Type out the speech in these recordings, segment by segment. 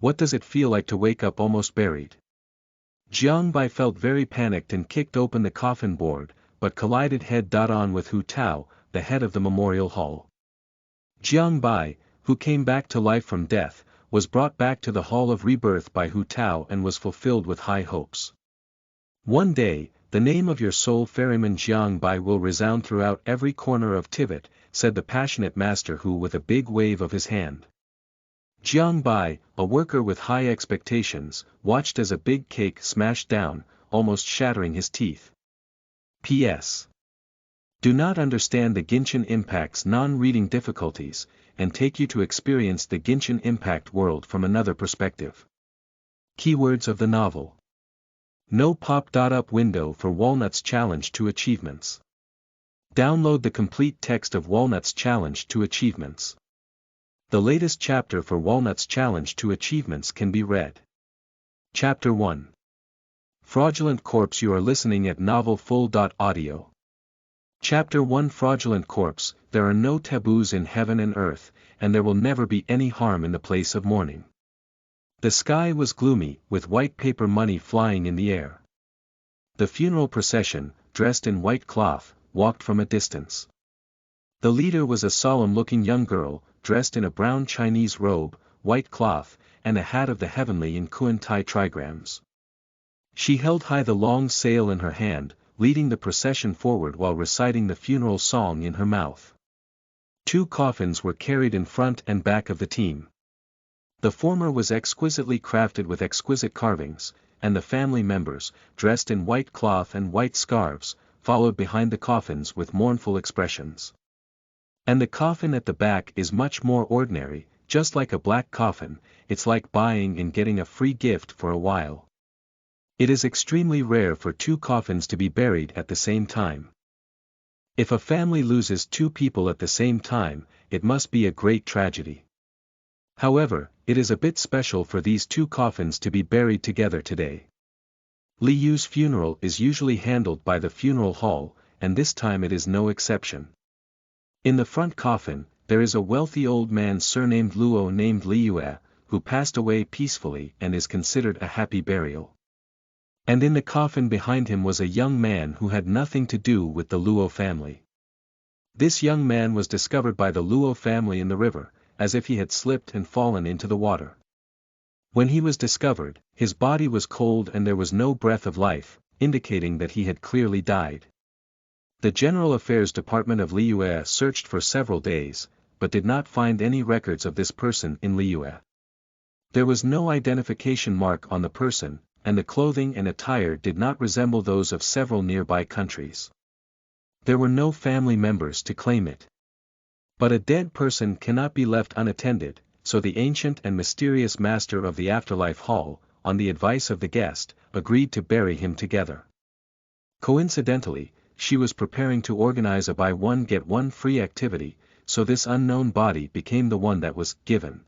What does it feel like to wake up almost buried? Jiang Bai felt very panicked and kicked open the coffin board, but collided head-on with Hu Tao, the head of the memorial hall. Jiang Bai, who came back to life from death, was brought back to the hall of rebirth by Hu Tao and was fulfilled with high hopes. One day, the name of your soul ferryman Jiang Bai will resound throughout every corner of Tivat, said the passionate master Hu with a big wave of his hand. Jiang Bai, a worker with high expectations, watched as a big cake smashed down, almost shattering his teeth. P.S. Do not understand the Genshin Impact's non-reading difficulties, and take you to experience the Genshin Impact world from another perspective. Keywords of the novel. No pop-up window for Walnuts Challenge to Achievements. Download the complete text of Walnuts Challenge to Achievements. The latest chapter for Walnuts Challenge to Achievements can be read. Chapter 1. Fraudulent Corpse. You are listening at novelfull.audio. Chapter 1. Fraudulent Corpse. There are no taboos in heaven and earth, and there will never be any harm in the place of mourning. The sky was gloomy, with white paper money flying in the air. The funeral procession, dressed in white cloth, walked from a distance. The leader was a solemn-looking young girl, dressed in a brown Chinese robe, white cloth, and a hat of the heavenly in Kuan Tai trigrams. She held high the long sail in her hand, leading the procession forward while reciting the funeral song in her mouth. 2 coffins were carried in front and back of the team. The former was exquisitely crafted with exquisite carvings, and the family members, dressed in white cloth and white scarves, followed behind the coffins with mournful expressions. And the coffin at the back is much more ordinary, just like a black coffin. It's like buying and getting a free gift for a while. It is extremely rare for 2 coffins to be buried at the same time. If a family loses 2 people at the same time, it must be a great tragedy. However, it is a bit special for these 2 coffins to be buried together today. Li Yu's funeral is usually handled by the funeral hall, and this time it is no exception. In the front coffin, there is a wealthy old man surnamed Luo named Li Yue, who passed away peacefully and is considered a happy burial. And in the coffin behind him was a young man who had nothing to do with the Luo family. This young man was discovered by the Luo family in the river, as if he had slipped and fallen into the water. When he was discovered, his body was cold and there was no breath of life, indicating that he had clearly died. The General Affairs Department of Liyue searched for several days, but did not find any records of this person in Liyue. There was no identification mark on the person, and the clothing and attire did not resemble those of several nearby countries. There were no family members to claim it. But a dead person cannot be left unattended, so the ancient and mysterious master of the afterlife hall, on the advice of the guest, agreed to bury him together. Coincidentally, she was preparing to organize a buy one get one free activity, so this unknown body became the one that was given.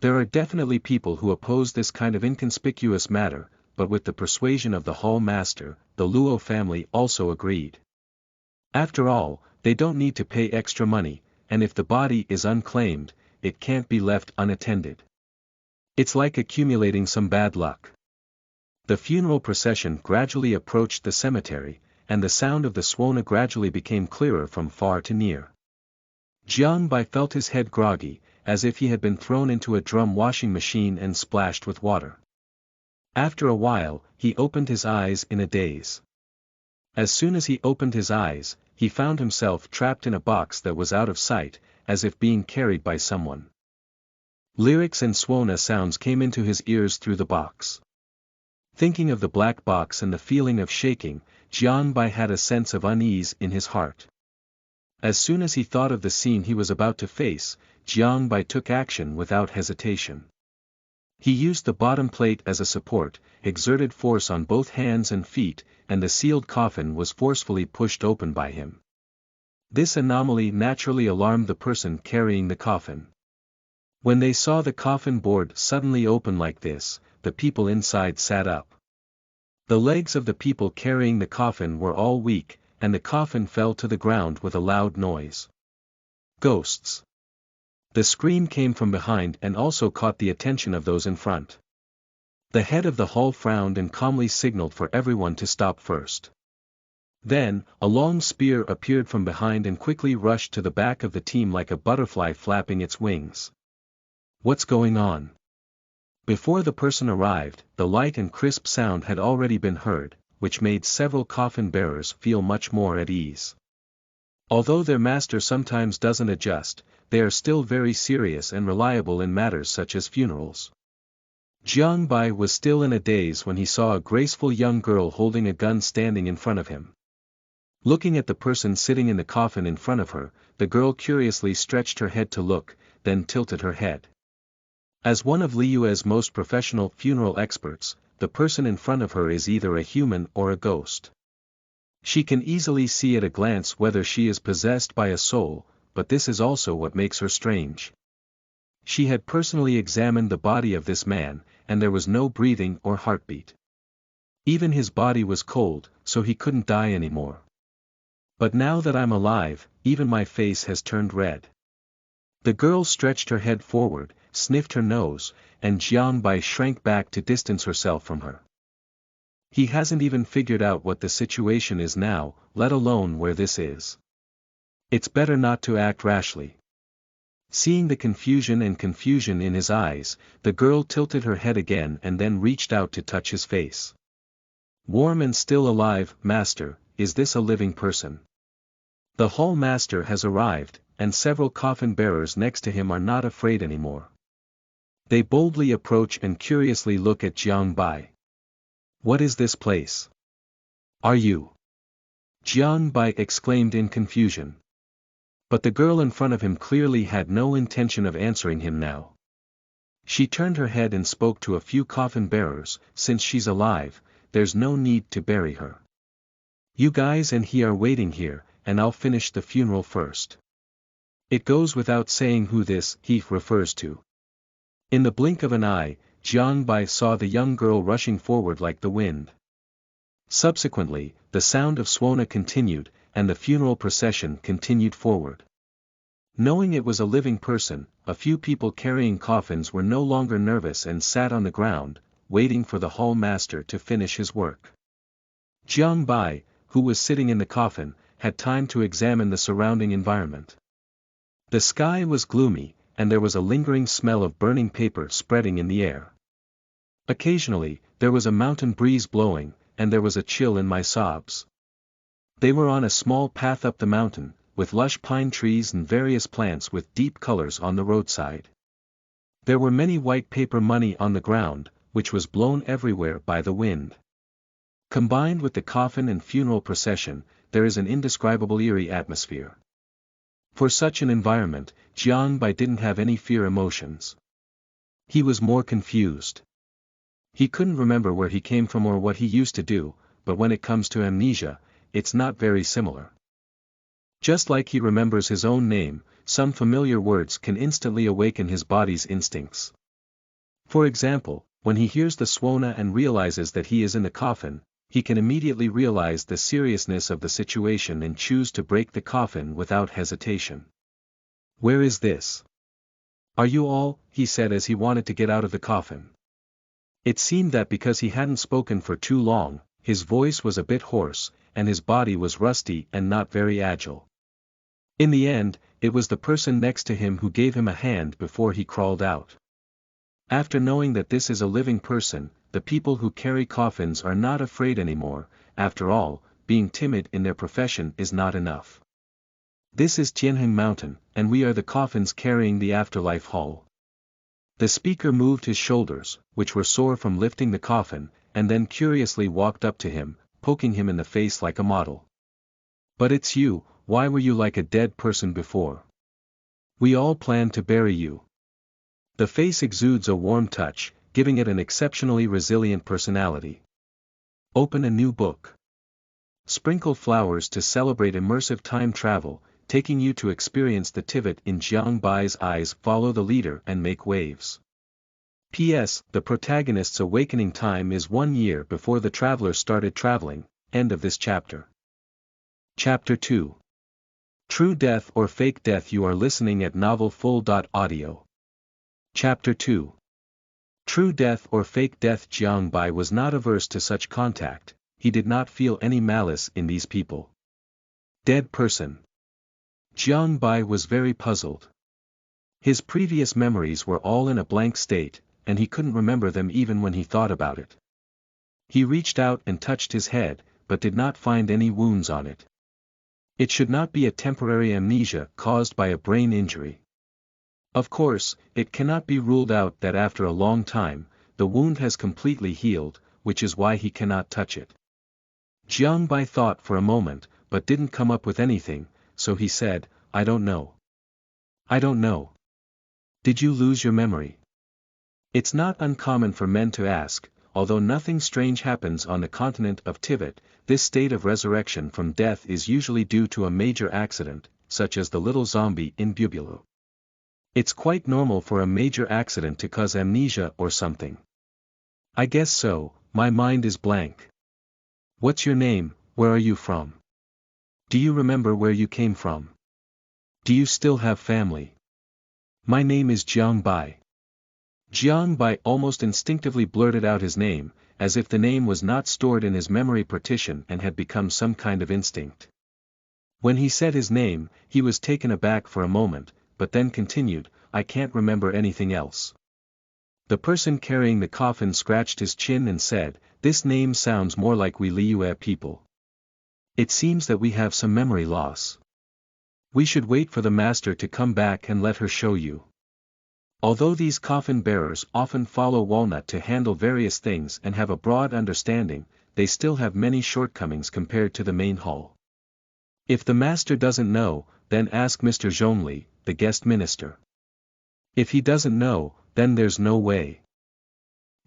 There are definitely people who oppose this kind of inconspicuous matter, but with the persuasion of the hall master, the Luo family also agreed. After all, they don't need to pay extra money, and if the body is unclaimed, it can't be left unattended. It's like accumulating some bad luck. The funeral procession gradually approached the cemetery, and the sound of the swona gradually became clearer from far to near. Jiang Bai felt his head groggy, as if he had been thrown into a drum washing machine and splashed with water. After a while, he opened his eyes in a daze. As soon as he opened his eyes, he found himself trapped in a box that was out of sight, as if being carried by someone. Lyrics and swona sounds came into his ears through the box. Thinking of the black box and the feeling of shaking, Jiang Bai had a sense of unease in his heart. As soon as he thought of the scene he was about to face, Jiang Bai took action without hesitation. He used the bottom plate as a support, exerted force on both hands and feet, and the sealed coffin was forcefully pushed open by him. This anomaly naturally alarmed the person carrying the coffin. When they saw the coffin board suddenly open like this, the people inside sat up. The legs of the people carrying the coffin were all weak, and the coffin fell to the ground with a loud noise. Ghosts. The scream came from behind and also caught the attention of those in front. The head of the hall frowned and calmly signaled for everyone to stop first. Then, a long spear appeared from behind and quickly rushed to the back of the team like a butterfly flapping its wings. What's going on? Before the person arrived, the light and crisp sound had already been heard, which made several coffin bearers feel much more at ease. Although their master sometimes doesn't adjust, they are still very serious and reliable in matters such as funerals. Jiang Bai was still in a daze when he saw a graceful young girl holding a gun standing in front of him. Looking at the person sitting in the coffin in front of her, the girl curiously stretched her head to look, then tilted her head. As one of Liyue's most professional funeral experts, the person in front of her is either a human or a ghost. She can easily see at a glance whether she is possessed by a soul, but this is also what makes her strange. She had personally examined the body of this man, and there was no breathing or heartbeat. Even his body was cold, so he couldn't die anymore. But now that I'm alive, even my face has turned red. The girl stretched her head forward, sniffed her nose, and Jiang Bai shrank back to distance herself from her. He hasn't even figured out what the situation is now, let alone where this is. It's better not to act rashly. Seeing the confusion in his eyes, the girl tilted her head again and then reached out to touch his face. Warm and still alive, master, is this a living person? The hall master has arrived, and several coffin bearers next to him are not afraid anymore. They boldly approach and curiously look at Jiang Bai. What is this place? Are you? Jiang Bai exclaimed in confusion. But the girl in front of him clearly had no intention of answering him now. She turned her head and spoke to a few coffin bearers. Since she's alive, there's no need to bury her. You guys and he are waiting here, and I'll finish the funeral first. It goes without saying who this he refers to. In the blink of an eye, Jiang Bai saw the young girl rushing forward like the wind. Subsequently, the sound of Suona continued, and the funeral procession continued forward. Knowing it was a living person, a few people carrying coffins were no longer nervous and sat on the ground, waiting for the hall master to finish his work. Jiang Bai, who was sitting in the coffin, had time to examine the surrounding environment. The sky was gloomy, and there was a lingering smell of burning paper spreading in the air. Occasionally, there was a mountain breeze blowing, and there was a chill in my sobs. They were on a small path up the mountain, with lush pine trees and various plants with deep colors on the roadside. There were many white paper money on the ground, which was blown everywhere by the wind. Combined with the coffin and funeral procession, there is an indescribable eerie atmosphere. For such an environment, Jiang Bai didn't have any fear emotions. He was more confused. He couldn't remember where he came from or what he used to do, but when it comes to amnesia, it's not very similar. Just like he remembers his own name, some familiar words can instantly awaken his body's instincts. For example, when he hears the Suona and realizes that he is in the coffin, he can immediately realize the seriousness of the situation and choose to break the coffin without hesitation. Where is this? Are you all? He said as he wanted to get out of the coffin. It seemed that because he hadn't spoken for too long, his voice was a bit hoarse, and his body was rusty and not very agile. In the end, it was the person next to him who gave him a hand before he crawled out. After knowing that this is a living person, the people who carry coffins are not afraid anymore. After all, being timid in their profession is not enough. This is Tianheng Mountain, and we are the coffins carrying the afterlife hull. The speaker moved his shoulders, which were sore from lifting the coffin, and then curiously walked up to him, poking him in the face like a model. But it's you, why were you like a dead person before? We all planned to bury you. The face exudes a warm touch, giving it an exceptionally resilient personality. Open a new book. Sprinkle flowers to celebrate immersive time travel, taking you to experience the Tivat in Jiang Bai's eyes. Follow the leader and make waves. P.S. The protagonist's awakening time is 1 year before the traveler started traveling. End of this chapter. Chapter 2. True Death or Fake Death. You are listening at Novel Full. Audio. Chapter 2. True Death or Fake Death. Jiang Bai was not averse to such contact, he did not feel any malice in these people. Dead person. Jiang Bai was very puzzled. His previous memories were all in a blank state, and he couldn't remember them even when he thought about it. He reached out and touched his head, but did not find any wounds on it. It should not be a temporary amnesia caused by a brain injury. Of course, it cannot be ruled out that after a long time, the wound has completely healed, which is why he cannot touch it. Jiang Bai thought for a moment, but didn't come up with anything, so he said, I don't know. I don't know. Did you lose your memory? It's not uncommon for men to ask, although nothing strange happens on the continent of Tivat. This state of resurrection from death is usually due to a major accident, such as the little zombie in Bubulu. It's quite normal for a major accident to cause amnesia or something. I guess so, my mind is blank. What's your name, where are you from? Do you remember where you came from? Do you still have family? My name is Jiang Bai. Jiang Bai almost instinctively blurted out his name, as if the name was not stored in his memory partition and had become some kind of instinct. When he said his name, he was taken aback for a moment, but then continued, I can't remember anything else. The person carrying the coffin scratched his chin and said, this name sounds more like we Liu people. It seems that we have some memory loss. We should wait for the master to come back and let her show you. Although these coffin bearers often follow Walnut to handle various things and have a broad understanding, they still have many shortcomings compared to the main hall. If the master doesn't know, then ask Mr. Zhongli, the guest minister. If he doesn't know, then there's no way.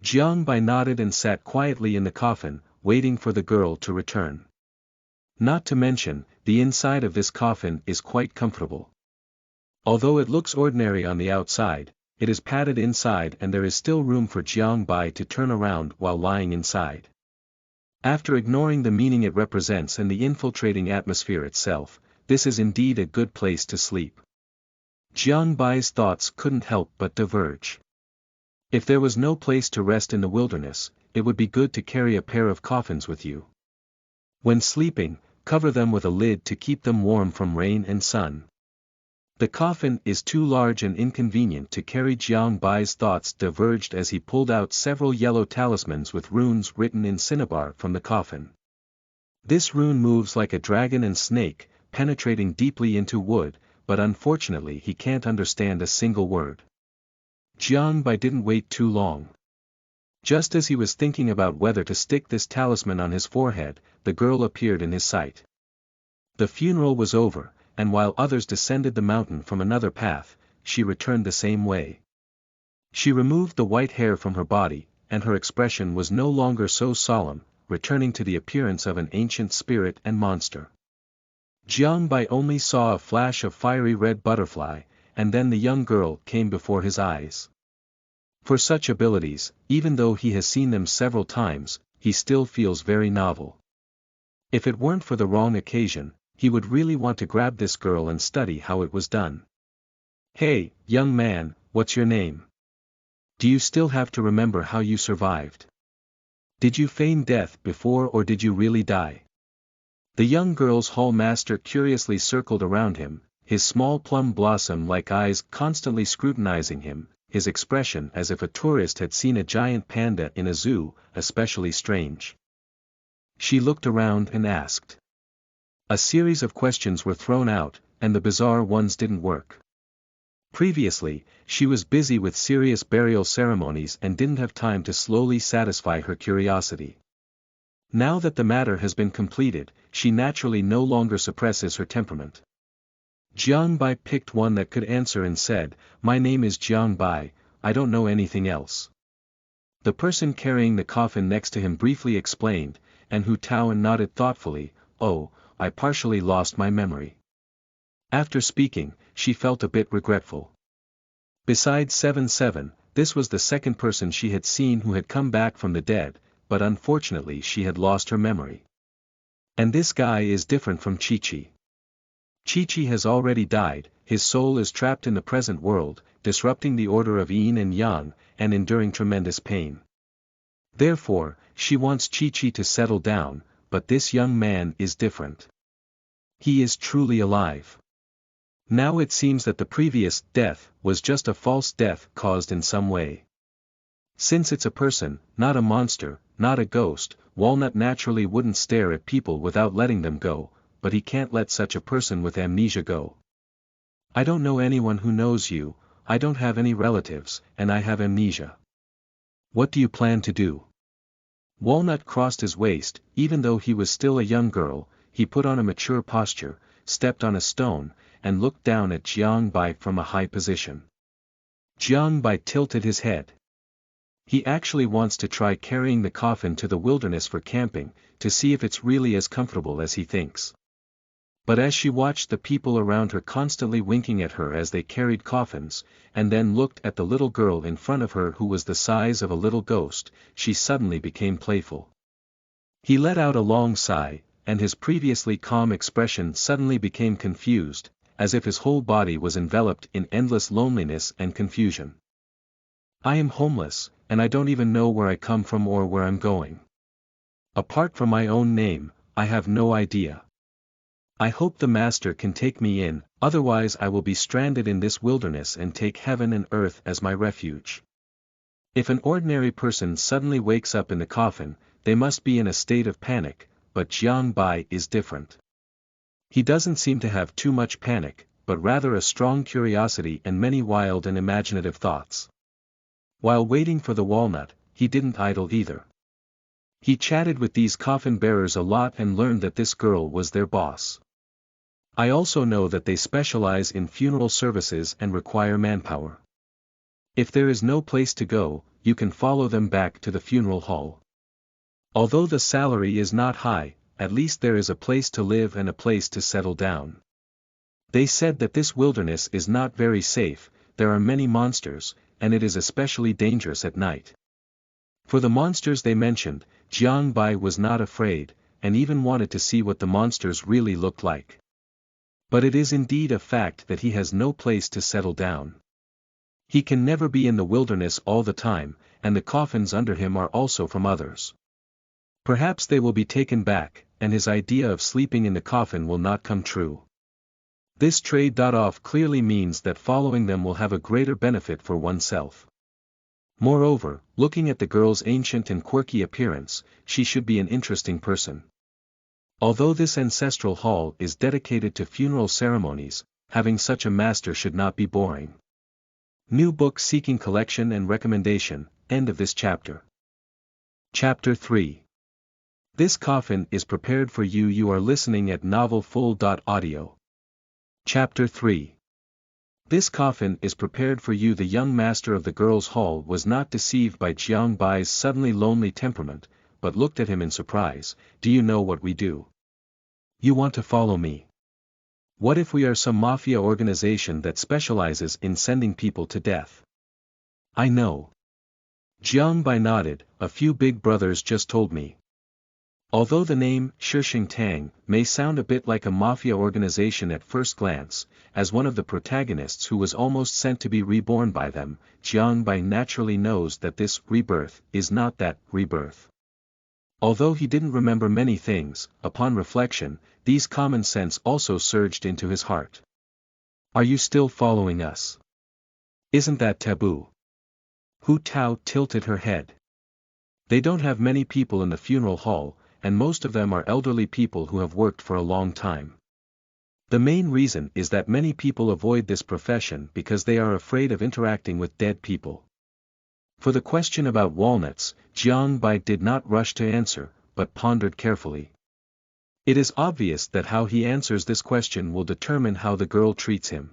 Jiang Bai nodded and sat quietly in the coffin, waiting for the girl to return. Not to mention, the inside of this coffin is quite comfortable. Although it looks ordinary on the outside, it is padded inside and there is still room for Jiang Bai to turn around while lying inside. After ignoring the meaning it represents and the infiltrating atmosphere itself, this is indeed a good place to sleep. Jiang Bai's thoughts couldn't help but diverge. If there was no place to rest in the wilderness, it would be good to carry a pair of coffins with you. When sleeping, cover them with a lid to keep them warm from rain and sun. The coffin is too large and inconvenient to carry. Jiang Bai's thoughts diverged as he pulled out several yellow talismans with runes written in cinnabar from the coffin. This rune moves like a dragon and snake, penetrating deeply into wood, but unfortunately he can't understand a single word. Jiang Bai didn't wait too long. Just as he was thinking about whether to stick this talisman on his forehead, the girl appeared in his sight. The funeral was over, and while others descended the mountain from another path, she returned the same way. She removed the white hair from her body, and her expression was no longer so solemn, returning to the appearance of an ancient spirit and monster. Jiang Bai only saw a flash of fiery red butterfly, and then the young girl came before his eyes. For such abilities, even though he has seen them several times, he still feels very novel. If it weren't for the wrong occasion, he would really want to grab this girl and study how it was done. Hey, young man, what's your name? Do you still have to remember how you survived? Did you feign death before or did you really die? The young girl's hall master curiously circled around him, his small plum blossom-like eyes constantly scrutinizing him, his expression as if a tourist had seen a giant panda in a zoo, especially strange. She looked around and asked. A series of questions were thrown out, and the bizarre ones didn't work. Previously, she was busy with serious burial ceremonies and didn't have time to slowly satisfy her curiosity. Now that the matter has been completed, she naturally no longer suppresses her temperament. Jiang Bai picked one that could answer and said, my name is Jiang Bai, I don't know anything else. The person carrying the coffin next to him briefly explained, and Hu Tao nodded thoughtfully, oh, I partially lost my memory. After speaking, she felt a bit regretful. Besides 7-7, this was the second person she had seen who had come back from the dead, but unfortunately she had lost her memory. And this guy is different from Chi-Chi. Chi-Chi has already died, his soul is trapped in the present world, disrupting the order of yin and yang, and enduring tremendous pain. Therefore, she wants Chi-Chi to settle down, but this young man is different. He is truly alive. Now it seems that the previous death was just a false death caused in some way. Since it's a person, not a monster, not a ghost, Walnut naturally wouldn't stare at people without letting them go, but he can't let such a person with amnesia go. I don't know anyone who knows you, I don't have any relatives, and I have amnesia. What do you plan to do? Walnut crossed his waist, even though he was still a young girl, he put on a mature posture, stepped on a stone, and looked down at Jiang Bai from a high position. Jiang Bai tilted his head. He actually wants to try carrying the coffin to the wilderness for camping, to see if it's really as comfortable as he thinks. But as she watched the people around her constantly winking at her as they carried coffins, and then looked at the little girl in front of her who was the size of a little ghost, she suddenly became playful. He let out a long sigh, and his previously calm expression suddenly became confused, as if his whole body was enveloped in endless loneliness and confusion. I am homeless, and I don't even know where I come from or where I'm going. Apart from my own name, I have no idea. I hope the Master can take me in, otherwise I will be stranded in this wilderness and take heaven and earth as my refuge. If an ordinary person suddenly wakes up in the coffin, they must be in a state of panic, but Jiang Bai is different. He doesn't seem to have too much panic, but rather a strong curiosity and many wild and imaginative thoughts. While waiting for the walnut, he didn't idle either. He chatted with these coffin bearers a lot and learned that this girl was their boss. I also know that they specialize in funeral services and require manpower. If there is no place to go, you can follow them back to the funeral hall. Although the salary is not high, at least there is a place to live and a place to settle down. They said that this wilderness is not very safe, there are many monsters, and it is especially dangerous at night. For the monsters they mentioned, Jiang Bai was not afraid, and even wanted to see what the monsters really looked like. But it is indeed a fact that he has no place to settle down. He can never be in the wilderness all the time, and the coffins under him are also from others. Perhaps they will be taken back, and his idea of sleeping in the coffin will not come true. This trade-off clearly means that following them will have a greater benefit for oneself. Moreover, looking at the girl's ancient and quirky appearance, she should be an interesting person. Although this ancestral hall is dedicated to funeral ceremonies, having such a master should not be boring. New book seeking collection and recommendation, end of this chapter. Chapter 3. This coffin is prepared for you. You are listening at novelfull.audio. Chapter 3. This coffin is prepared for you. The young master of the girls' hall was not deceived by Jiang Bai's suddenly lonely temperament, but looked at him in surprise. Do you know what we do? You want to follow me? What if we are some mafia organization that specializes in sending people to death? I know. Jiang Bai nodded, a few big brothers just told me. Although the name, Shengtang, may sound a bit like a mafia organization at first glance, as one of the protagonists who was almost sent to be reborn by them, Jiang Bai naturally knows that this rebirth is not that rebirth. Although he didn't remember many things, upon reflection, these common sense also surged into his heart. Are you still following us? Isn't that taboo? Hu Tao tilted her head. They don't have many people in the funeral hall, and most of them are elderly people who have worked for a long time. The main reason is that many people avoid this profession because they are afraid of interacting with dead people. For the question about walnuts, Jiang Bai did not rush to answer, but pondered carefully. It is obvious that how he answers this question will determine how the girl treats him.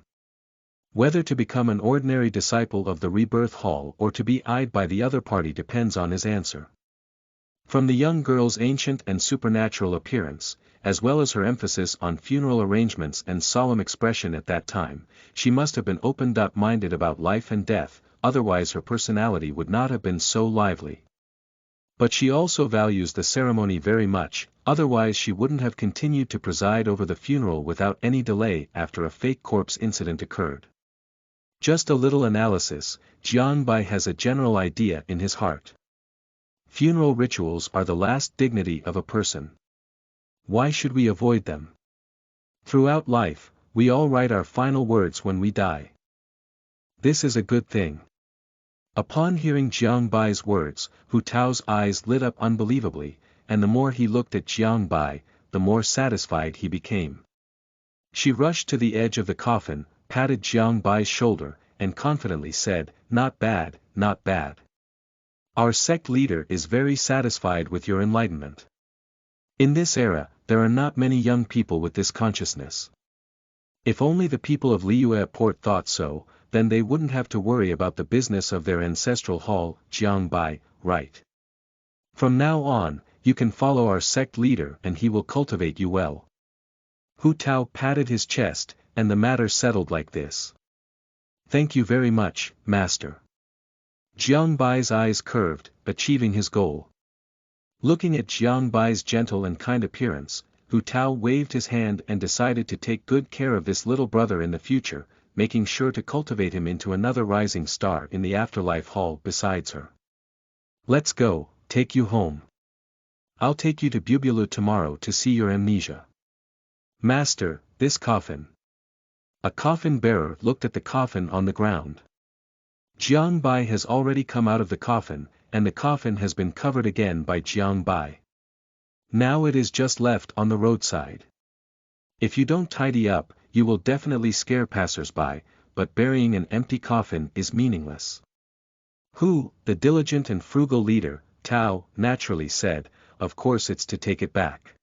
Whether to become an ordinary disciple of the rebirth hall or to be eyed by the other party depends on his answer. From the young girl's ancient and supernatural appearance, as well as her emphasis on funeral arrangements and solemn expression at that time, she must have been open-minded about life and death, otherwise her personality would not have been so lively. But she also values the ceremony very much, otherwise she wouldn't have continued to preside over the funeral without any delay after a fake corpse incident occurred. Just a little analysis, Jiang Bai has a general idea in his heart. Funeral rituals are the last dignity of a person. Why should we avoid them? Throughout life, we all write our final words when we die. This is a good thing. Upon hearing Jiang Bai's words, Hu Tao's eyes lit up unbelievably, and the more he looked at Jiang Bai, the more satisfied he became. She rushed to the edge of the coffin, patted Jiang Bai's shoulder, and confidently said, "Not bad, not bad. Our sect leader is very satisfied with your enlightenment." In this era, there are not many young people with this consciousness. If only the people of Liyue Port thought so, then they wouldn't have to worry about the business of their ancestral hall. Jiang Bai, right. From now on, you can follow our sect leader and he will cultivate you well. Hu Tao patted his chest, and the matter settled like this. Thank you very much, master. Jiang Bai's eyes curved, achieving his goal. Looking at Jiang Bai's gentle and kind appearance, Hu Tao waved his hand and decided to take good care of this little brother in the future, making sure to cultivate him into another rising star in the afterlife hall besides her. Let's go, take you home. I'll take you to Bubulu tomorrow to see your amnesia. Master, this coffin. A coffin bearer looked at the coffin on the ground. Jiang Bai has already come out of the coffin, and the coffin has been covered again by Jiang Bai. Now it is just left on the roadside. If you don't tidy up, you will definitely scare passers-by, but burying an empty coffin is meaningless. Hu, the diligent and frugal leader, Tao, naturally said, of course it's to take it back.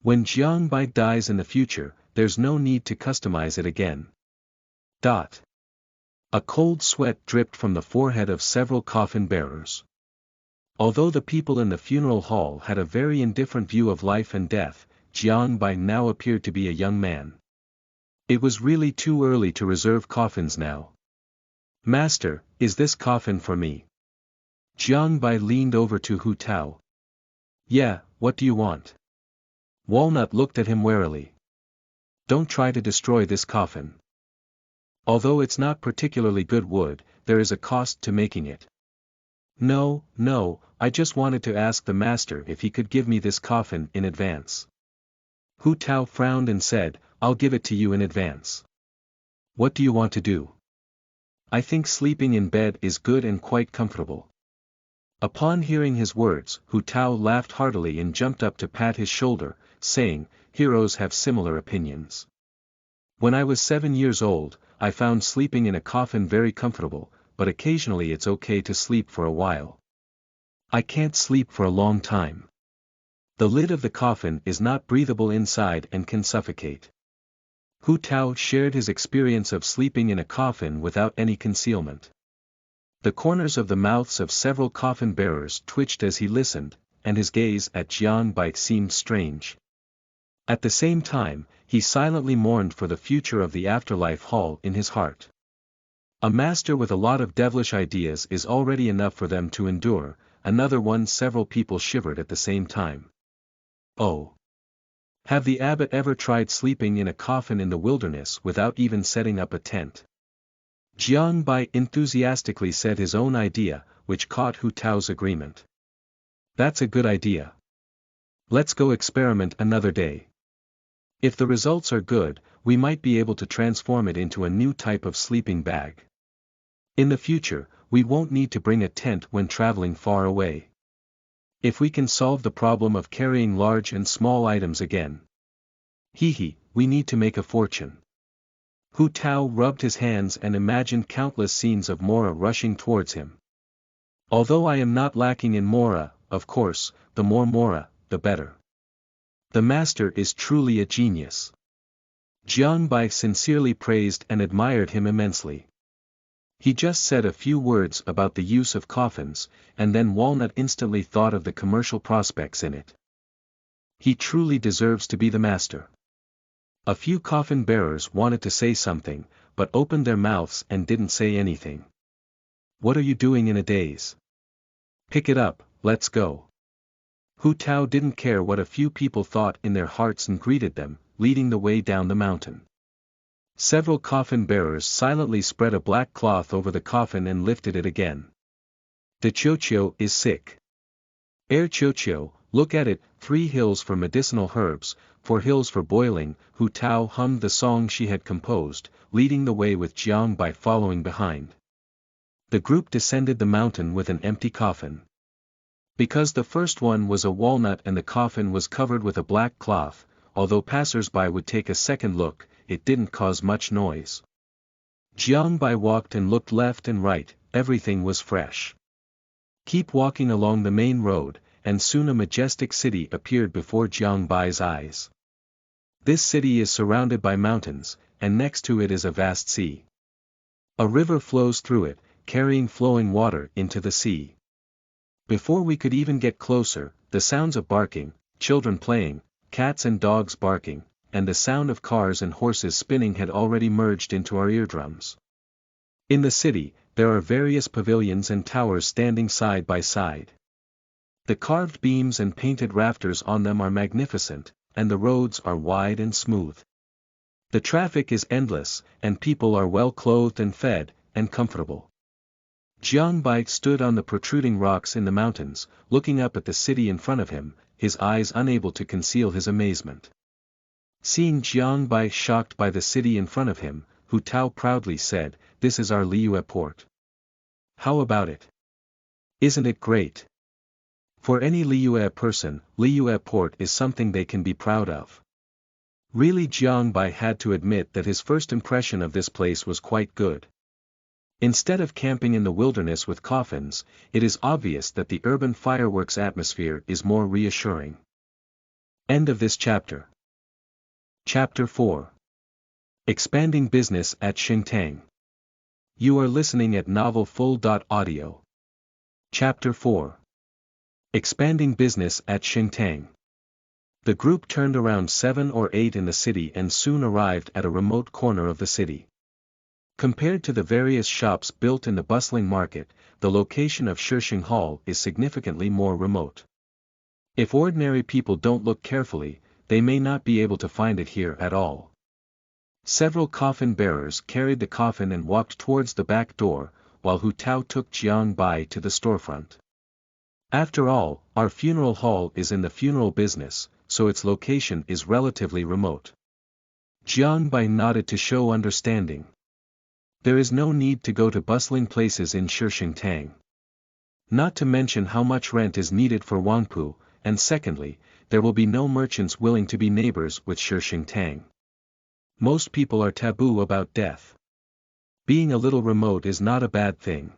When Jiang Bai dies in the future, there's no need to customize it again. A cold sweat dripped from the forehead of several coffin bearers. Although the people in the funeral hall had a very indifferent view of life and death, Jiang Bai now appeared to be a young man. It was really too early to reserve coffins now. Master, is this coffin for me? Jiang Bai leaned over to Hu Tao. Yeah, what do you want? Walnut looked at him warily. Don't try to destroy this coffin. Although it's not particularly good wood, there is a cost to making it. No, I just wanted to ask the master if he could give me this coffin in advance. Hu Tao frowned and said, I'll give it to you in advance. What do you want to do? I think sleeping in bed is good and quite comfortable. Upon hearing his words, Hu Tao laughed heartily and jumped up to pat his shoulder, saying, heroes have similar opinions. When I was 7 years old, I found sleeping in a coffin very comfortable, but occasionally it's okay to sleep for a while. I can't sleep for a long time. The lid of the coffin is not breathable inside and can suffocate. Hu Tao shared his experience of sleeping in a coffin without any concealment. The corners of the mouths of several coffin bearers twitched as he listened, and his gaze at Jiang Bai seemed strange. At the same time, he silently mourned for the future of the afterlife hall in his heart. A master with a lot of devilish ideas is already enough for them to endure. Another one. Several people shivered at the same time. Oh! Have the abbot ever tried sleeping in a coffin in the wilderness without even setting up a tent? Jiang Bai enthusiastically said his own idea, which caught Hu Tao's agreement. That's a good idea. Let's go experiment another day. If the results are good, we might be able to transform it into a new type of sleeping bag. In the future, we won't need to bring a tent when traveling far away. If we can solve the problem of carrying large and small items again. We need to make a fortune. Hu Tao rubbed his hands and imagined countless scenes of Mora rushing towards him. Although I am not lacking in Mora, of course, the more Mora, the better. The master is truly a genius. Jiang Bai sincerely praised and admired him immensely. He just said a few words about the use of coffins, and then Walnut instantly thought of the commercial prospects in it. He truly deserves to be the master. A few coffin bearers wanted to say something, but opened their mouths and didn't say anything. What are you doing in a daze? Pick it up, let's go. Hu Tao didn't care what a few people thought in their hearts and greeted them, leading the way down the mountain. Several coffin bearers silently spread a black cloth over the coffin and lifted it again. The Chocho is sick. Chocho, look at it, 3 hills for medicinal herbs, 4 hills for boiling. Hu Tao hummed the song she had composed, leading the way with Jiang Bai following behind. The group descended the mountain with an empty coffin. Because the first one was a walnut and the coffin was covered with a black cloth, although passers-by would take a second look, it didn't cause much noise. Jiang Bai walked and looked left and right, everything was fresh. Keep walking along the main road, and soon a majestic city appeared before Jiang Bai's eyes. This city is surrounded by mountains, and next to it is a vast sea. A river flows through it, carrying flowing water into the sea. Before we could even get closer, the sounds of barking, children playing, cats and dogs barking, and the sound of cars and horses spinning had already merged into our eardrums. In the city, there are various pavilions and towers standing side by side. The carved beams and painted rafters on them are magnificent, and the roads are wide and smooth. The traffic is endless, and people are well clothed and fed, and comfortable. Jiang Bai stood on the protruding rocks in the mountains, looking up at the city in front of him, his eyes unable to conceal his amazement. Seeing Jiang Bai shocked by the city in front of him, Hu Tao proudly said, "This is our Liyue port. How about it? Isn't it great?" For any Liyue person, Liyue port is something they can be proud of. Really, Jiang Bai had to admit that his first impression of this place was quite good. Instead of camping in the wilderness with coffins, it is obvious that the urban fireworks atmosphere is more reassuring. End of this chapter. Chapter 4. Expanding Business at Shengtang. You are listening at novelfull.audio. Chapter 4. Expanding Business at Shengtang. The group turned around 7 or 8 in the city and soon arrived at a remote corner of the city. Compared to the various shops built in the bustling market, the location of Shisheng Hall is significantly more remote. If ordinary people don't look carefully, they may not be able to find it here at all. Several coffin bearers carried the coffin and walked towards the back door, while Hu Tao took Jiang Bai to the storefront. After all, our funeral hall is in the funeral business, so its location is relatively remote. Jiang Bai nodded to show understanding. There is no need to go to bustling places in Shengtang. Not to mention how much rent is needed for Wangpu, and secondly, there will be no merchants willing to be neighbors with Shengtang. Most people are taboo about death. Being a little remote is not a bad thing.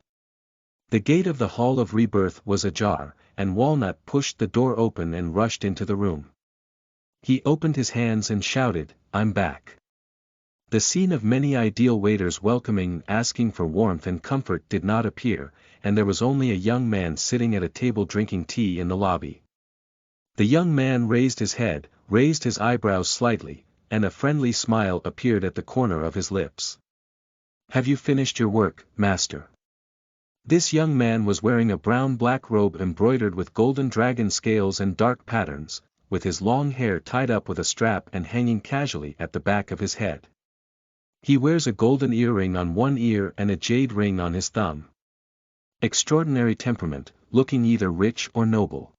The gate of the Hall of Rebirth was ajar, and Walnut pushed the door open and rushed into the room. He opened his hands and shouted, "I'm back." The scene of many ideal waiters welcoming and asking for warmth and comfort did not appear, and there was only a young man sitting at a table drinking tea in the lobby. The young man raised his head, raised his eyebrows slightly, and a friendly smile appeared at the corner of his lips. "Have you finished your work, master?" This young man was wearing a brown-black robe embroidered with golden dragon scales and dark patterns, with his long hair tied up with a strap and hanging casually at the back of his head. He wears a golden earring on one ear and a jade ring on his thumb. Extraordinary temperament, looking either rich or noble.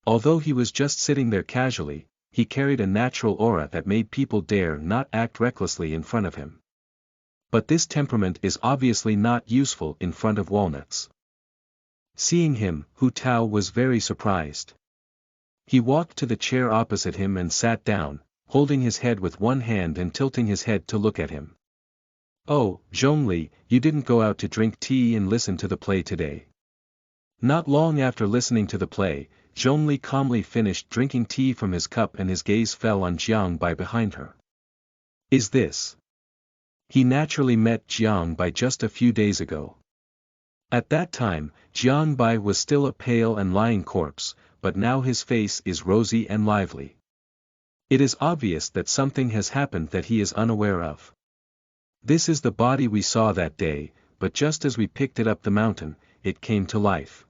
Although he was just sitting there casually, he carried a natural aura that made people dare not act recklessly in front of him. But this temperament is obviously not useful in front of Walnuts. Seeing him, Hu Tao was very surprised. He walked to the chair opposite him and sat down, holding his head with one hand and tilting his head to look at him. "Oh, Zhongli, you didn't go out to drink tea and listen to the play today." Not long after listening to the play, Zhongli calmly finished drinking tea from his cup and his gaze fell on Jiang Bai behind her. "Is this?" He naturally met Jiang Bai just a few days ago. At that time, Jiang Bai was still a pale and lying corpse, but now his face is rosy and lively. It is obvious that something has happened that he is unaware of. "This is the body we saw that day, but just as we picked it up the mountain, it came to life.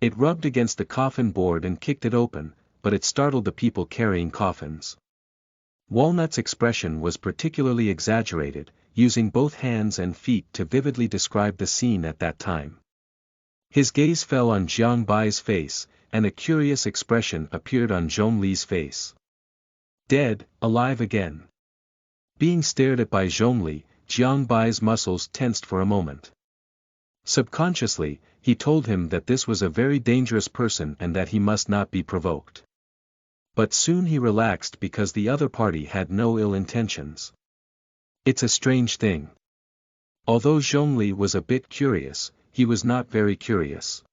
It rubbed against the coffin board and kicked it open, but it startled the people carrying coffins. Walnut's expression was particularly exaggerated, using both hands and feet to vividly describe the scene at that time. His gaze fell on Jiang Bai's face, and a curious expression appeared on Zhongli's face. Dead, alive again. Being stared at by Zhongli, Jiang Bai's muscles tensed for a moment. Subconsciously, he told him that this was a very dangerous person and that he must not be provoked. But soon he relaxed because the other party had no ill intentions. It's a strange thing. Although Zhongli was a bit curious, he was not very curious.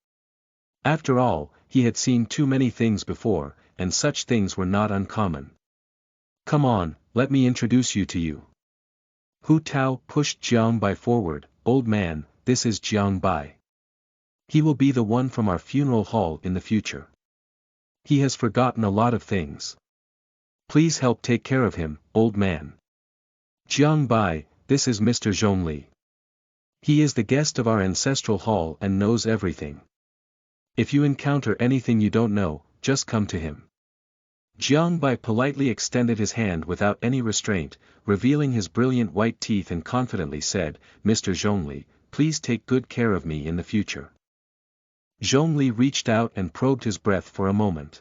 After all, he had seen too many things before, and such things were not uncommon. Come on, let me introduce you to you. Hu Tao pushed Jiang Bai forward. Old man, this is Jiang Bai. He will be the one from our funeral hall in the future. He has forgotten a lot of things. Please help take care of him, old man. Jiang Bai, this is Mr. Zhongli. He is the guest of our ancestral hall and knows everything. If you encounter anything you don't know, just come to him. Jiang Bai politely extended his hand without any restraint, revealing his brilliant white teeth, and confidently said, Mr. Zhongli, please take good care of me in the future. Zhongli reached out and probed his breath for a moment.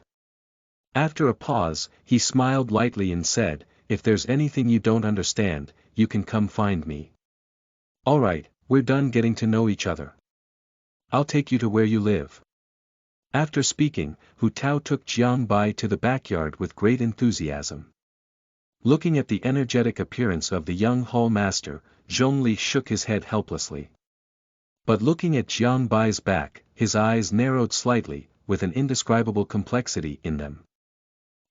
After a pause, he smiled lightly and said, if there's anything you don't understand, you can come find me. Alright, we're done getting to know each other. I'll take you to where you live. After speaking, Hu Tao took Jiang Bai to the backyard with great enthusiasm. Looking at the energetic appearance of the young hall master, Zhongli shook his head helplessly. But looking at Jiang Bai's back, his eyes narrowed slightly, with an indescribable complexity in them.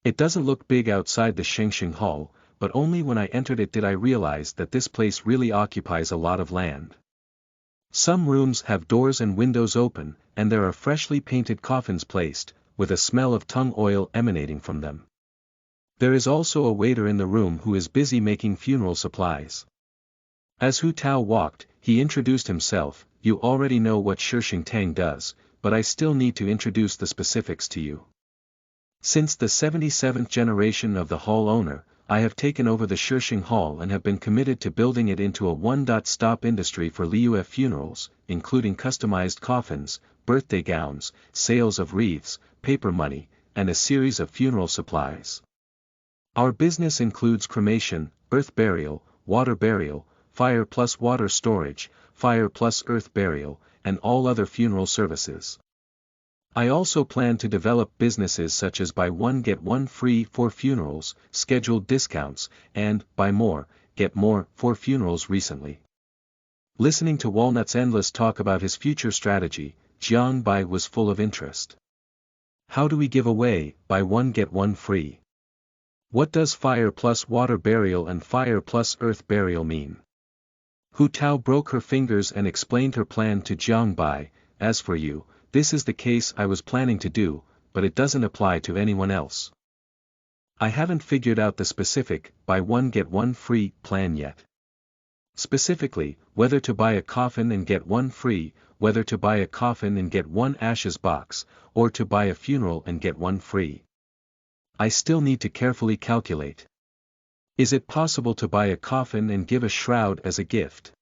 It doesn't look big outside the Shengtang hall, but only when I entered it did I realize that this place really occupies a lot of land. Some rooms have doors and windows open, and there are freshly painted coffins placed, with a smell of tung oil emanating from them. There is also a waiter in the room who is busy making funeral supplies. As Hu Tao walked, he introduced himself. You already know what Shengtang does, but I still need to introduce the specifics to you. Since the 77th generation of the hall owner, I have taken over the Shengtang hall and have been committed to building it into a one-stop industry for Liu funerals, including customized coffins, birthday gowns, sales of wreaths, paper money, and a series of funeral supplies. Our business includes cremation, earth burial, water burial, fire plus water storage, fire plus earth burial, and all other funeral services. I also plan to develop businesses such as buy one get one free for funerals, scheduled discounts, and buy more, get more for funerals recently. Listening to Walnut's endless talk about his future strategy, Jiang Bai was full of interest. How do we give away, buy one get one free? What does fire plus water burial and fire plus earth burial mean? Hu Tao broke her fingers and explained her plan to Jiang Bai. As for you, this is the case I was planning to do, but it doesn't apply to anyone else. I haven't figured out the specific, buy one get one free, plan yet. Specifically, whether to buy a coffin and get one free, whether to buy a coffin and get one ashes box, or to buy a funeral and get one free. I still need to carefully calculate. Is it possible to buy a coffin and give a shroud as a gift?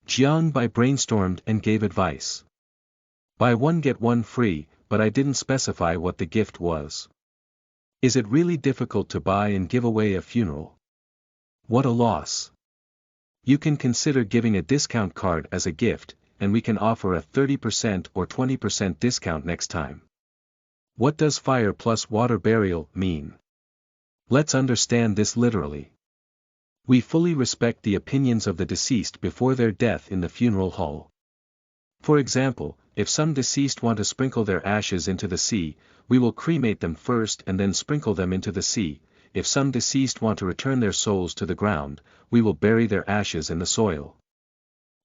Jiang Bai brainstormed and gave advice. Buy one get one free, but I didn't specify what the gift was. Is it really difficult to buy and give away a funeral? What a loss. You can consider giving a discount card as a gift, and we can offer a 30% or 20% discount next time. What does fire plus water burial mean? Let's understand this literally. We fully respect the opinions of the deceased before their death in the funeral hall. For example, if some deceased want to sprinkle their ashes into the sea, we will cremate them first and then sprinkle them into the sea. If some deceased want to return their souls to the ground, we will bury their ashes in the soil.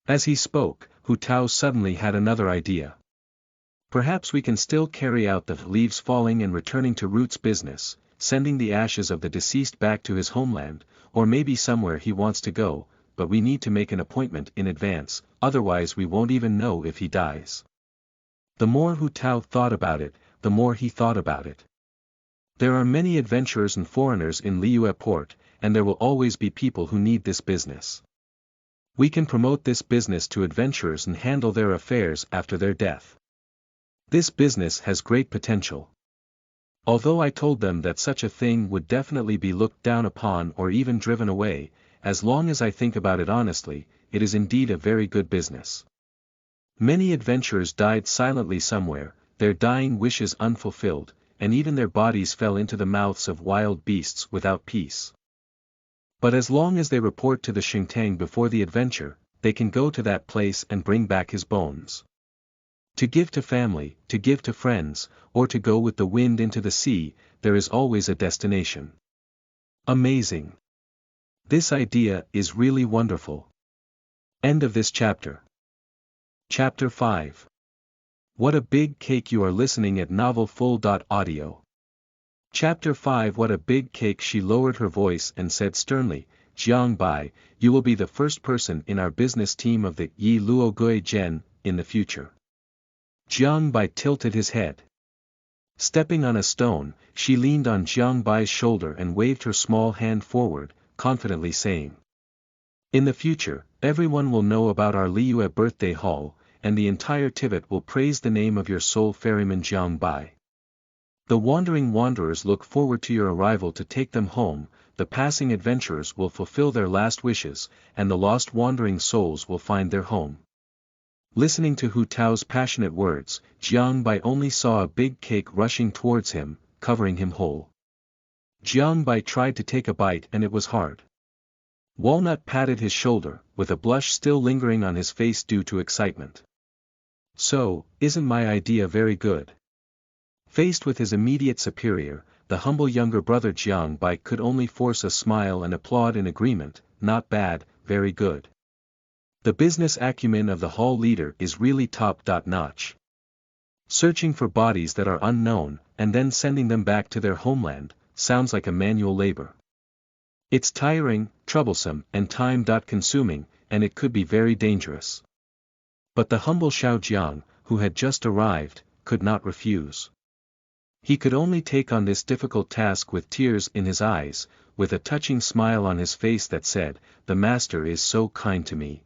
As he spoke, Hu Tao suddenly had another idea. Perhaps we can still carry out the leaves falling and returning to roots business, sending the ashes of the deceased back to his homeland, or maybe somewhere he wants to go, but we need to make an appointment in advance, otherwise we won't even know if he dies. The more Hu Tao thought about it, the more he thought about it. There are many adventurers and foreigners in Liyue port, and there will always be people who need this business. We can promote this business to adventurers and handle their affairs after their death. This business has great potential. Although I told them that such a thing would definitely be looked down upon or even driven away, as long as I think about it honestly, it is indeed a very good business. Many adventurers died silently somewhere, their dying wishes unfulfilled, and even their bodies fell into the mouths of wild beasts without peace. But as long as they report to the Shengtang before the adventure, they can go to that place and bring back his bones. To give to family, to give to friends, or to go with the wind into the sea, there is always a destination. Amazing. This idea is really wonderful. End of this chapter. Chapter 5. What a big cake. You are listening at novelfull.audio. Chapter 5. What a big cake. She lowered her voice and said sternly, Jiang Bai, you will be the first person in our business team of the Yi Luo Gui Zhen in the future. Jiang Bai tilted his head. Stepping on a stone, she leaned on Jiang Bai's shoulder and waved her small hand forward, confidently saying, in the future, everyone will know about our Liyue birthday hall, and the entire Tivat will praise the name of your soul ferryman Jiang Bai. The wandering wanderers look forward to your arrival to take them home, the passing adventurers will fulfill their last wishes, and the lost wandering souls will find their home. Listening to Hu Tao's passionate words, Jiang Bai only saw a big cake rushing towards him, covering him whole. Jiang Bai tried to take a bite and it was hard. Walnut patted his shoulder, with a blush still lingering on his face due to excitement. So, isn't my idea very good? Faced with his immediate superior, the humble younger brother Jiang Bai could only force a smile and applaud in agreement, not bad, very good. The business acumen of the hall leader is really top-notch. Searching for bodies that are unknown, and then sending them back to their homeland, sounds like a manual labor. It's tiring, troublesome, and time-consuming, and it could be very dangerous. But the humble Xiao Jiang, who had just arrived, could not refuse. He could only take on this difficult task with tears in his eyes, with a touching smile on his face that said, the master is so kind to me.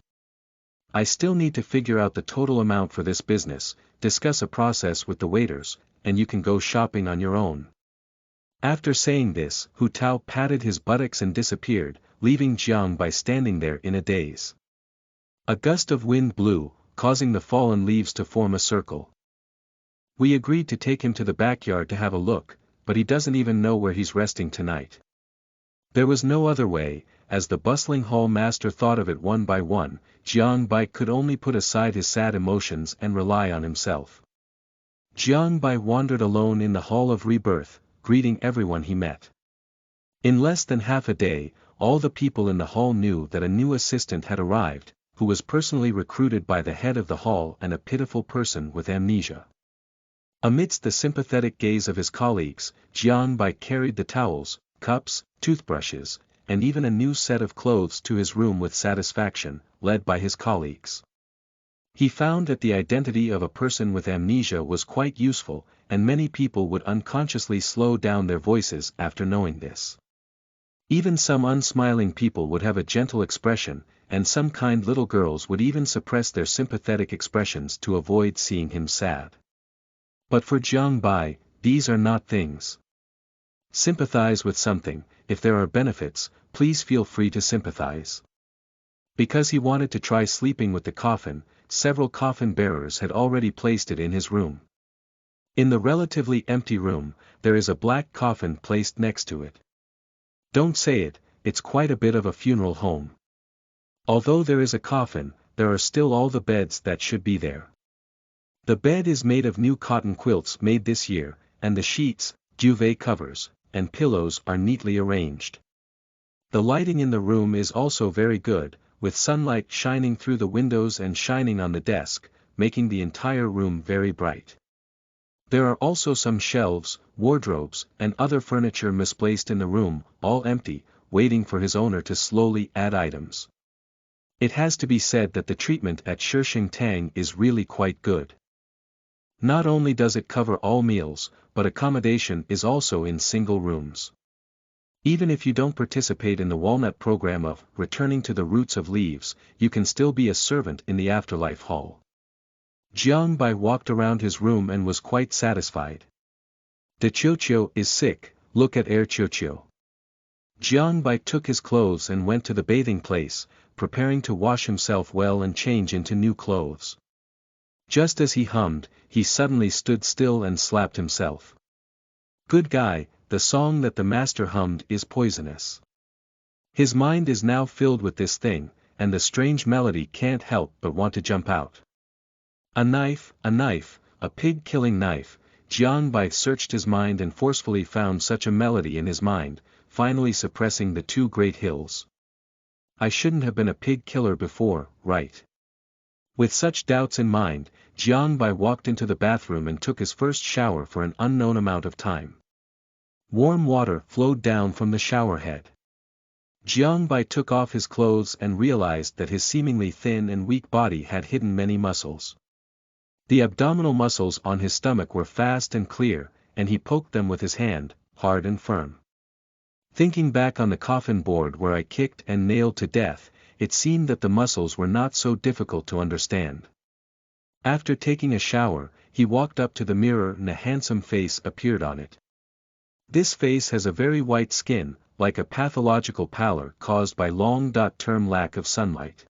I still need to figure out the total amount for this business, discuss a process with the waiters, and you can go shopping on your own. After saying this, Hu Tao patted his buttocks and disappeared, leaving Jiang Bai standing there in a daze. A gust of wind blew, causing the fallen leaves to form a circle. We agreed to take him to the backyard to have a look, but he doesn't even know where he's resting tonight. There was no other way, as the bustling hall master thought of it one by one. Jiang Bai could only put aside his sad emotions and rely on himself. Jiang Bai wandered alone in the hall of rebirth, greeting everyone he met. In less than half a day, all the people in the hall knew that a new assistant had arrived, who was personally recruited by the head of the hall and a pitiful person with amnesia. Amidst the sympathetic gaze of his colleagues, Jiang Bai carried the towels, cups, toothbrushes, and even a new set of clothes to his room with satisfaction, led by his colleagues. He found that the identity of a person with amnesia was quite useful, and many people would unconsciously slow down their voices after knowing this. Even some unsmiling people would have a gentle expression, and some kind little girls would even suppress their sympathetic expressions to avoid seeing him sad. But for Jiang Bai, these are not things. Sympathize with something, if there are benefits, please feel free to sympathize. Because he wanted to try sleeping with the coffin, several coffin bearers had already placed it in his room. In the relatively empty room, there is a black coffin placed next to it. Don't say it, it's quite a bit of a funeral home. Although there is a coffin, there are still all the beds that should be there. The bed is made of new cotton quilts made this year, and the sheets, duvet covers, and pillows are neatly arranged. The lighting in the room is also very good, with sunlight shining through the windows and shining on the desk, making the entire room very bright. There are also some shelves, wardrobes, and other furniture misplaced in the room, all empty, waiting for his owner to slowly add items. It has to be said that the treatment at Shengtang is really quite good. Not only does it cover all meals, but accommodation is also in single rooms. Even if you don't participate in the Walnut program of returning to the roots of leaves, you can still be a servant in the afterlife hall. Jiang Bai walked around his room and was quite satisfied. De Qiuqiu is sick, look at Qiuqiu. Jiang Bai took his clothes and went to the bathing place, preparing to wash himself well and change into new clothes. Just as he hummed, he suddenly stood still and slapped himself. Good guy, the song that the master hummed is poisonous. His mind is now filled with this thing, and the strange melody can't help but want to jump out. A knife, a pig-killing knife. Jiang Bai searched his mind and forcefully found such a melody in his mind, finally suppressing the two great hills. I shouldn't have been a pig killer before, right? With such doubts in mind, Jiang Bai walked into the bathroom and took his first shower for an unknown amount of time. Warm water flowed down from the shower head. Jiang Bai took off his clothes and realized that his seemingly thin and weak body had hidden many muscles. The abdominal muscles on his stomach were fast and clear, and he poked them with his hand, hard and firm. Thinking back on the coffin board where I kicked and nailed to death, it seemed that the muscles were not so difficult to understand. After taking a shower, he walked up to the mirror and a handsome face appeared on it. This face has a very white skin, like a pathological pallor caused by long-term lack of sunlight.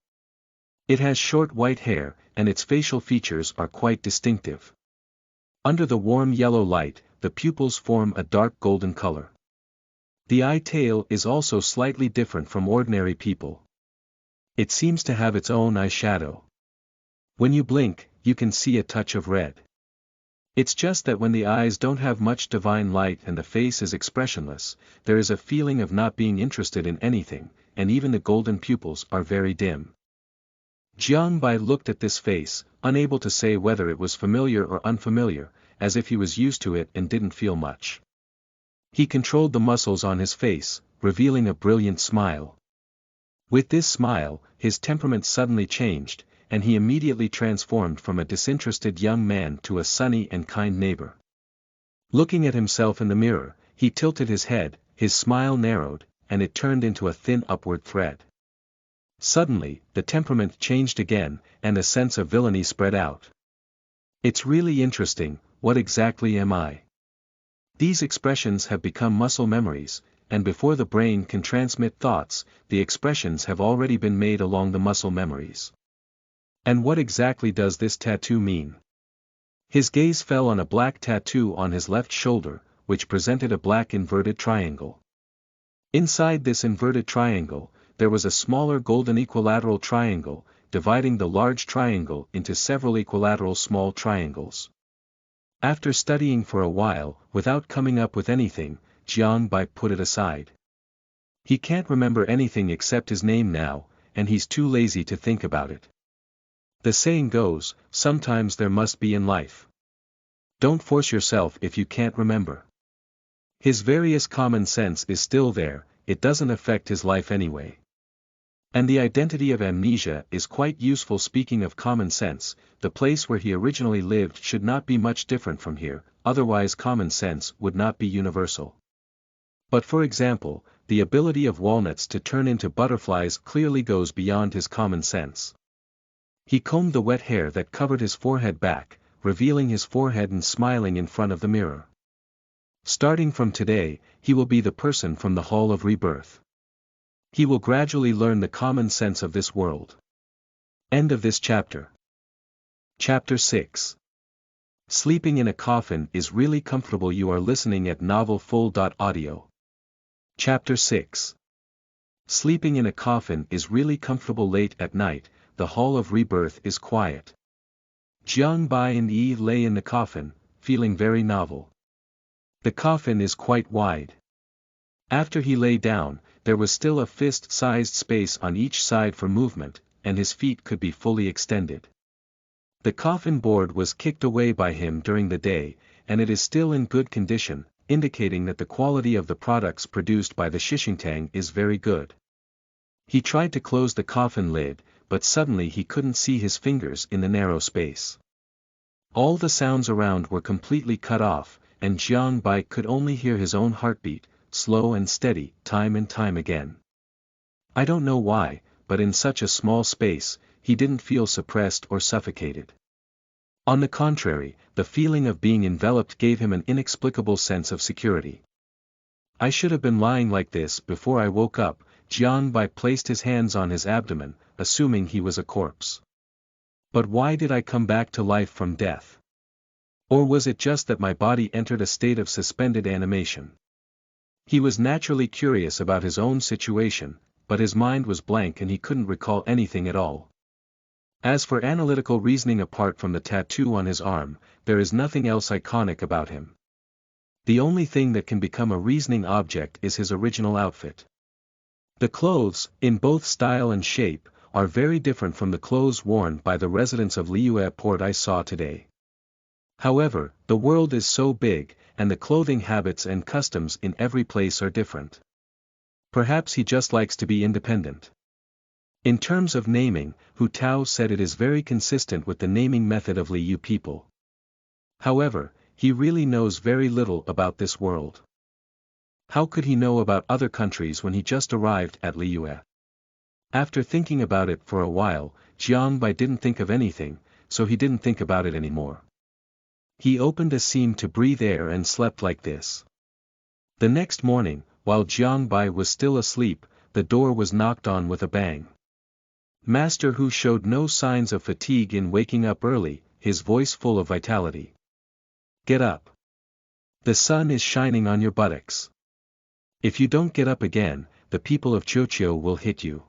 It has short white hair, and its facial features are quite distinctive. Under the warm yellow light, the pupils form a dark golden color. The eye tail is also slightly different from ordinary people. It seems to have its own eye shadow. When you blink, you can see a touch of red. It's just that when the eyes don't have much divine light and the face is expressionless, there is a feeling of not being interested in anything, and even the golden pupils are very dim. Jiang Bai looked at this face, unable to say whether it was familiar or unfamiliar, as if he was used to it and didn't feel much. He controlled the muscles on his face, revealing a brilliant smile. With this smile, his temperament suddenly changed, and he immediately transformed from a disinterested young man to a sunny and kind neighbor. Looking at himself in the mirror, he tilted his head, his smile narrowed, and it turned into a thin upward thread. Suddenly, the temperament changed again, and a sense of villainy spread out. It's really interesting, what exactly am I? These expressions have become muscle memories, and before the brain can transmit thoughts, the expressions have already been made along the muscle memories. And what exactly does this tattoo mean? His gaze fell on a black tattoo on his left shoulder, which presented a black inverted triangle. Inside this inverted triangle, there was a smaller golden equilateral triangle, dividing the large triangle into several equilateral small triangles. After studying for a while, without coming up with anything, Jiang Bai put it aside. He can't remember anything except his name now, and he's too lazy to think about it. The saying goes, sometimes there must be in life. Don't force yourself if you can't remember. His various common sense is still there, it doesn't affect his life anyway. And the identity of amnesia is quite useful. Speaking of common sense, the place where he originally lived should not be much different from here, otherwise common sense would not be universal. But for example, the ability of walnuts to turn into butterflies clearly goes beyond his common sense. He combed the wet hair that covered his forehead back, revealing his forehead and smiling in front of the mirror. Starting from today, he will be the person from the Hall of Rebirth. He will gradually learn the common sense of this world. End of this chapter. Chapter 6. Sleeping in a coffin is really comfortable. You are listening at novelfull.audio. Chapter 6. Sleeping in a coffin is really comfortable. Late at night, the Hall of Rebirth is quiet. Jiang Bai and Yi lay in the coffin, feeling very novel. The coffin is quite wide. After he lay down, there was still a fist-sized space on each side for movement, and his feet could be fully extended. The coffin board was kicked away by him during the day, and it is still in good condition, indicating that the quality of the products produced by the Shengtang is very good. He tried to close the coffin lid, but suddenly he couldn't see his fingers in the narrow space. All the sounds around were completely cut off, and Jiang Bai could only hear his own heartbeat, slow and steady, time and time again. I don't know why, but in such a small space, he didn't feel suppressed or suffocated. On the contrary, the feeling of being enveloped gave him an inexplicable sense of security. I should have been lying like this before I woke up. Jiang Bai placed his hands on his abdomen, assuming he was a corpse. But why did I come back to life from death? Or was it just that my body entered a state of suspended animation? He was naturally curious about his own situation, but his mind was blank and he couldn't recall anything at all. As for analytical reasoning apart from the tattoo on his arm, there is nothing else iconic about him. The only thing that can become a reasoning object is his original outfit. The clothes, in both style and shape, are very different from the clothes worn by the residents of Liyue Port I saw today. However, the world is so big, and the clothing habits and customs in every place are different. Perhaps he just likes to be independent. In terms of naming, Hu Tao said it is very consistent with the naming method of Liyu people. However, he really knows very little about this world. How could he know about other countries when he just arrived at Liyue? After thinking about it for a while, Jiang Bai didn't think of anything, so he didn't think about it anymore. He opened a seam to breathe air and slept like this. The next morning, while Jiang Bai was still asleep, the door was knocked on with a bang. Master Hu showed no signs of fatigue in waking up early, his voice full of vitality. Get up. The sun is shining on your buttocks. If you don't get up again, the people of Chochio will hit you.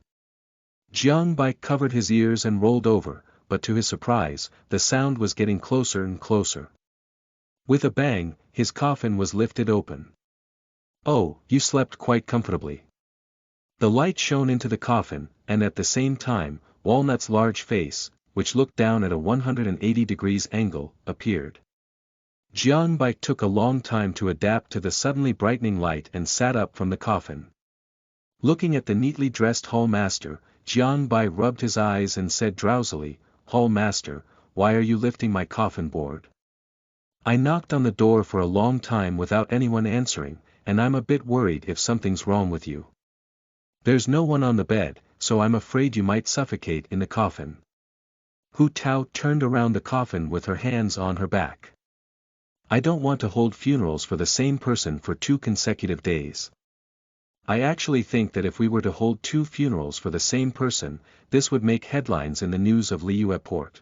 Jiang Bai covered his ears and rolled over, but to his surprise, the sound was getting closer and closer. With a bang, his coffin was lifted open. Oh, you slept quite comfortably. The light shone into the coffin, and at the same time, Walnut's large face, which looked down at a 180 degrees angle, appeared. Jiang Bai took a long time to adapt to the suddenly brightening light and sat up from the coffin. Looking at the neatly dressed hall master, Jiang Bai rubbed his eyes and said drowsily, "Hall master, why are you lifting my coffin board? I knocked on the door for a long time without anyone answering, and I'm a bit worried if something's wrong with you. There's no one on the bed, so I'm afraid you might suffocate in the coffin." Hu Tao turned around the coffin with her hands on her back. I don't want to hold funerals for the same person for 2 consecutive days. I actually think that if we were to hold 2 funerals for the same person, this would make headlines in the news of Liyue Port.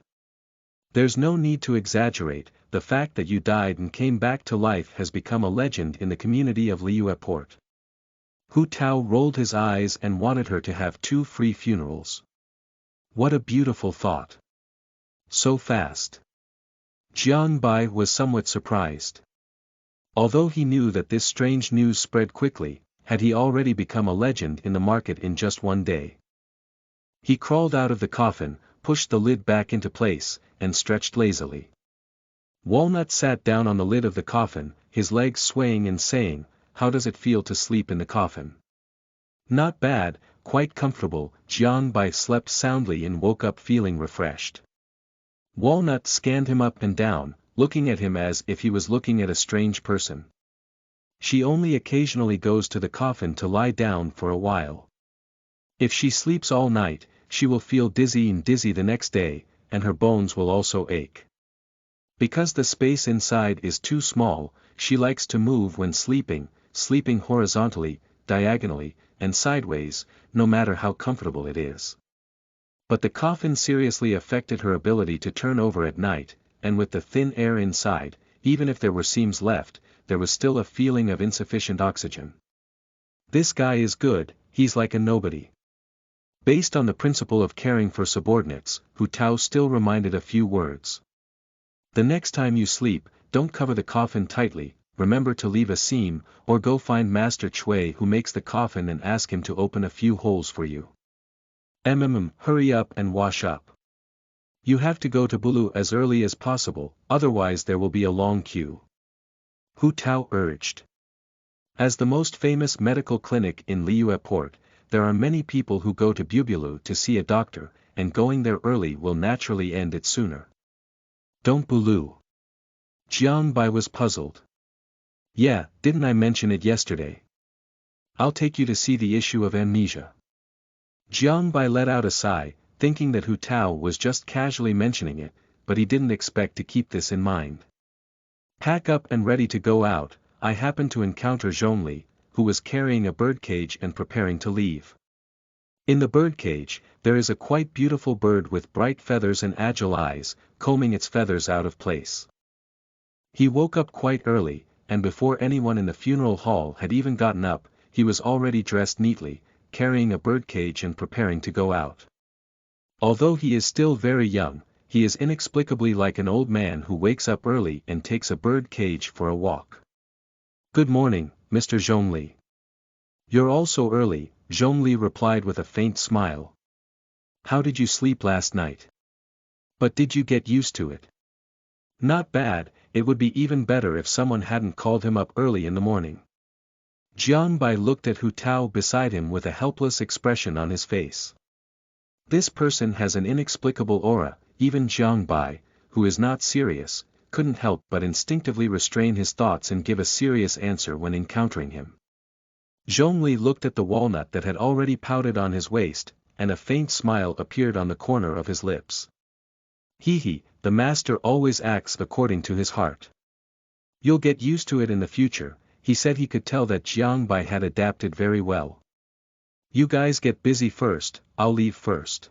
There's no need to exaggerate, the fact that you died and came back to life has become a legend in the community of Liyue Port. Hu Tao rolled his eyes and wanted her to have 2 free funerals. What a beautiful thought. So fast. Jiang Bai was somewhat surprised. Although he knew that this strange news spread quickly, had he already become a legend in the market in just 1 day. He crawled out of the coffin, pushed the lid back into place, and stretched lazily. Walnut sat down on the lid of the coffin, his legs swaying and saying, "How does it feel to sleep in the coffin?" "Not bad, quite comfortable." Jiang Bai slept soundly and woke up feeling refreshed. Walnut scanned him up and down, looking at him as if he was looking at a strange person. She only occasionally goes to the coffin to lie down for a while. If she sleeps all night, she will feel dizzy the next day, and her bones will also ache. Because the space inside is too small, she likes to move when sleeping horizontally, diagonally, and sideways, no matter how comfortable it is. But the coffin seriously affected her ability to turn over at night, and with the thin air inside, even if there were seams left, there was still a feeling of insufficient oxygen. This guy is good, he's like a nobody. Based on the principle of caring for subordinates, Hu Tao still reminded a few words. The next time you sleep, don't cover the coffin tightly, remember to leave a seam, or go find Master Chui who makes the coffin and ask him to open a few holes for you. Hurry up and wash up. You have to go to Bulu as early as possible, otherwise there will be a long queue. Hu Tao urged. As the most famous medical clinic in Liyue Port, there are many people who go to Bubulu to see a doctor, and going there early will naturally end it sooner. Don't boo-loo. Jiang Bai was puzzled. Yeah, didn't I mention it yesterday? I'll take you to see the issue of amnesia. Jiang Bai let out a sigh, thinking that Hu Tao was just casually mentioning it, but he didn't expect to keep this in mind. Pack up and ready to go out. I happened to encounter Zhongli, who was carrying a birdcage and preparing to leave. In the birdcage, there is a quite beautiful bird with bright feathers and agile eyes, combing its feathers out of place. He woke up quite early, and before anyone in the funeral hall had even gotten up, he was already dressed neatly, carrying a birdcage and preparing to go out. Although he is still very young, he is inexplicably like an old man who wakes up early and takes a bird cage for a walk. Good morning, Mr. Zhongli. You're all so early, Zhongli replied with a faint smile. How did you sleep last night? But did you get used to it? Not bad, it would be even better if someone hadn't called him up early in the morning. Jiang Bai looked at Hu Tao beside him with a helpless expression on his face. This person has an inexplicable aura. Even Jiang Bai, who is not serious, couldn't help but instinctively restrain his thoughts and give a serious answer when encountering him. Zhongli looked at the walnut that had already pouted on his waist, and a faint smile appeared on the corner of his lips. He, the master always acts according to his heart. You'll get used to it in the future, he said. He could tell that Jiang Bai had adapted very well. You guys get busy first, I'll leave first.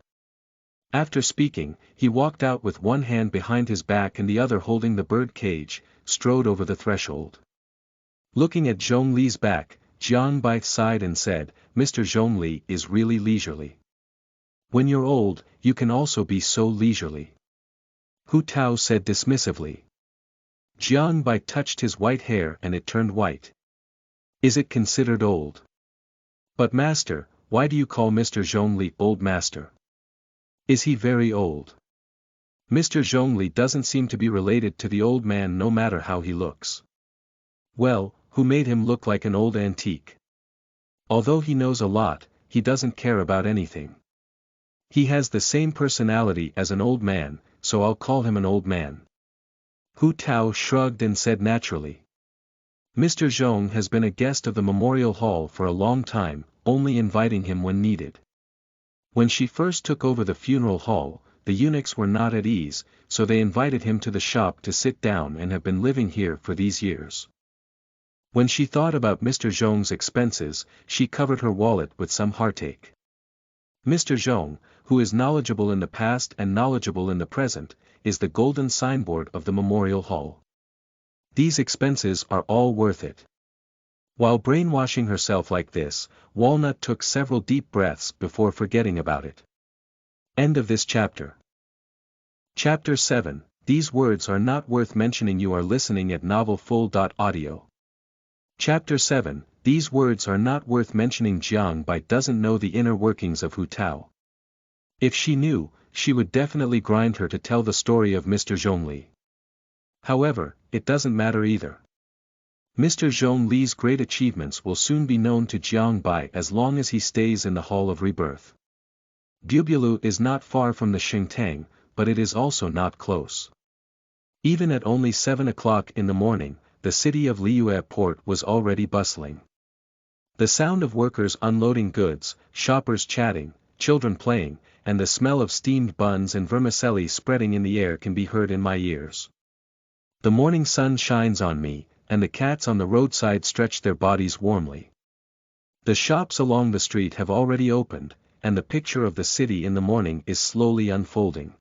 After speaking, he walked out with one hand behind his back and the other holding the bird cage, strode over the threshold. Looking at Zhongli's back, Jiang Bai sighed and said, Mr. Zhongli is really leisurely. When you're old, you can also be so leisurely. Hu Tao said dismissively. Jiang Bai touched his white hair and it turned white. Is it considered old? But master, why do you call Mr. Zhongli old, master? Is he very old? Mr. Zhongli doesn't seem to be related to the old man no matter how he looks. Well, who made him look like an old antique? Although he knows a lot, he doesn't care about anything. He has the same personality as an old man, so I'll call him an old man. Hu Tao shrugged and said naturally. Mr. Zhong has been a guest of the memorial hall for a long time, only inviting him when needed. When she first took over the funeral hall, the eunuchs were not at ease, so they invited him to the shop to sit down and have been living here for these years. When she thought about Mr. Zhong's expenses, she covered her wallet with some heartache. Mr. Zhong, who is knowledgeable in the past and knowledgeable in the present, is the golden signboard of the memorial hall. These expenses are all worth it. While brainwashing herself like this, Walnut took several deep breaths before forgetting about it. End of this chapter. Chapter 7, These words are not worth mentioning. You are listening at novelfull.audio. Chapter 7, These words are not worth mentioning. Jiang Bai doesn't know the inner workings of Hu Tao. If she knew, she would definitely grind her to tell the story of Mr. Zhongli. However, it doesn't matter either. Mr. Zhongli's great achievements will soon be known to Jiang Bai as long as he stays in the Hall of Rebirth. Bubulu is not far from the Shengtang, but it is also not close. Even at only 7 o'clock in the morning, the city of Liyue port was already bustling. The sound of workers unloading goods, shoppers chatting, children playing, and the smell of steamed buns and vermicelli spreading in the air can be heard in my ears. The morning sun shines on me, and the cats on the roadside stretch their bodies warmly. The shops along the street have already opened, and the picture of the city in the morning is slowly unfolding.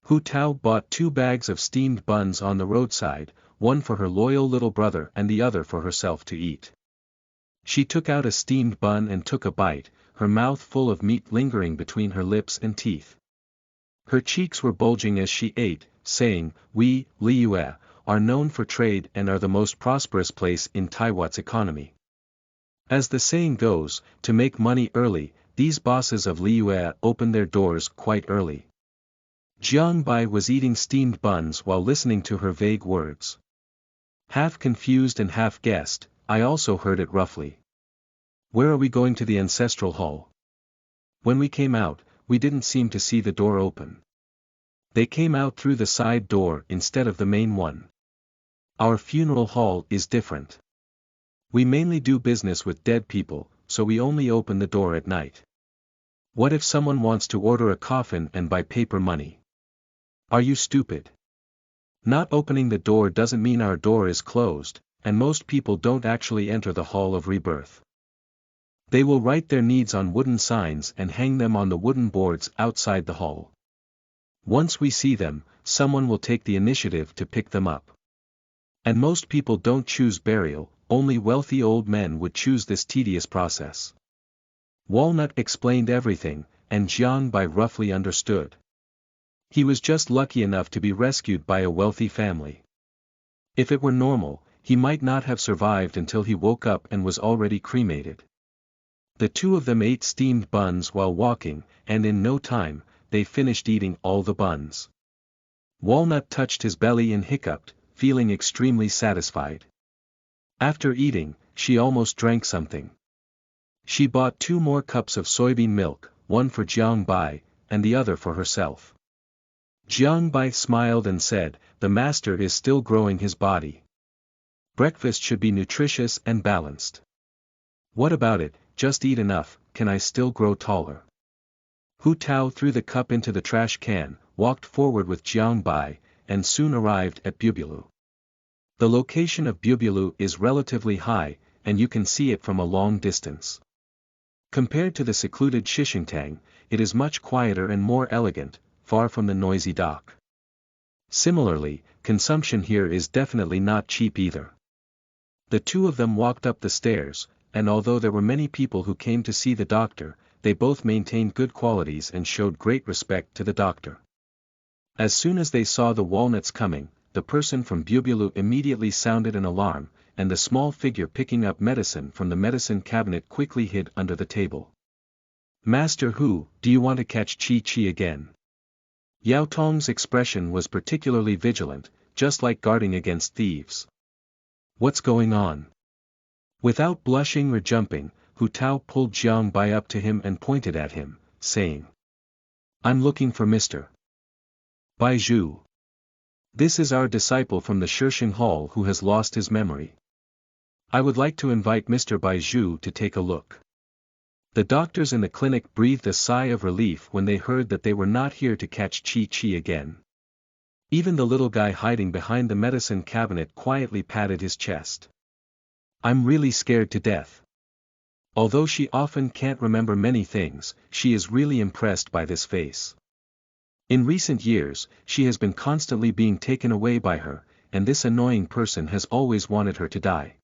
Hu Tao bought 2 bags of steamed buns on the roadside, one for her loyal little brother and the other for herself to eat. She took out a steamed bun and took a bite, her mouth full of meat lingering between her lips and teeth. Her cheeks were bulging as she ate, saying, "We, Liyue, are known for trade and are the most prosperous place in Tivat's economy. As the saying goes, to make money early, these bosses of Liyue open their doors quite early." Jiang Bai was eating steamed buns while listening to her vague words. Half confused and half guessed, I also heard it roughly. Where are we going? To the ancestral hall. When we came out, we didn't seem to see the door open. They came out through the side door instead of the main one. Our funeral hall is different. We mainly do business with dead people, so we only open the door at night. What if someone wants to order a coffin and buy paper money? Are you stupid? Not opening the door doesn't mean our door is closed, and most people don't actually enter the hall of rebirth. They will write their needs on wooden signs and hang them on the wooden boards outside the hall. Once we see them, someone will take the initiative to pick them up. And most people don't choose burial, only wealthy old men would choose this tedious process. Walnut explained everything, and Jiang Bai roughly understood. He was just lucky enough to be rescued by a wealthy family. If it were normal, he might not have survived until he woke up and was already cremated. The two of them ate steamed buns while walking, and in no time, they finished eating all the buns. Walnut touched his belly and hiccuped, feeling extremely satisfied. After eating, she almost drank something. She bought 2 more cups of soybean milk, one for Jiang Bai, and the other for herself. Jiang Bai smiled and said, "The master is still growing his body. Breakfast should be nutritious and balanced. What about it, just eat enough, can I still grow taller?" Hu Tao threw the cup into the trash can, walked forward with Jiang Bai, and soon arrived at Bubulu. The location of Bubulu is relatively high, and you can see it from a long distance. Compared to the secluded Shengtang, it is much quieter and more elegant, far from the noisy dock. Similarly, consumption here is definitely not cheap either. The two of them walked up the stairs, and although there were many people who came to see the doctor, they both maintained good qualities and showed great respect to the doctor. As soon as they saw the Walnuts coming, the person from Bubulu immediately sounded an alarm, and the small figure picking up medicine from the medicine cabinet quickly hid under the table. "Master Hu, do you want to catch Chi again?" Yao Tong's expression was particularly vigilant, just like guarding against thieves. "What's going on?" Without blushing or jumping, Hu Tao pulled Jiang Bai up to him and pointed at him, saying, "I'm looking for Mr. Bai Zhu. This is our disciple from the Shisheng Hall who has lost his memory. I would like to invite Mr. Bai Zhu to take a look." The doctors in the clinic breathed a sigh of relief when they heard that they were not here to catch Chi again. Even the little guy hiding behind the medicine cabinet quietly patted his chest. "I'm really scared to death." Although she often can't remember many things, she is really impressed by this face. In recent years, she has been constantly being taken away by her, and this annoying person has always wanted her to die.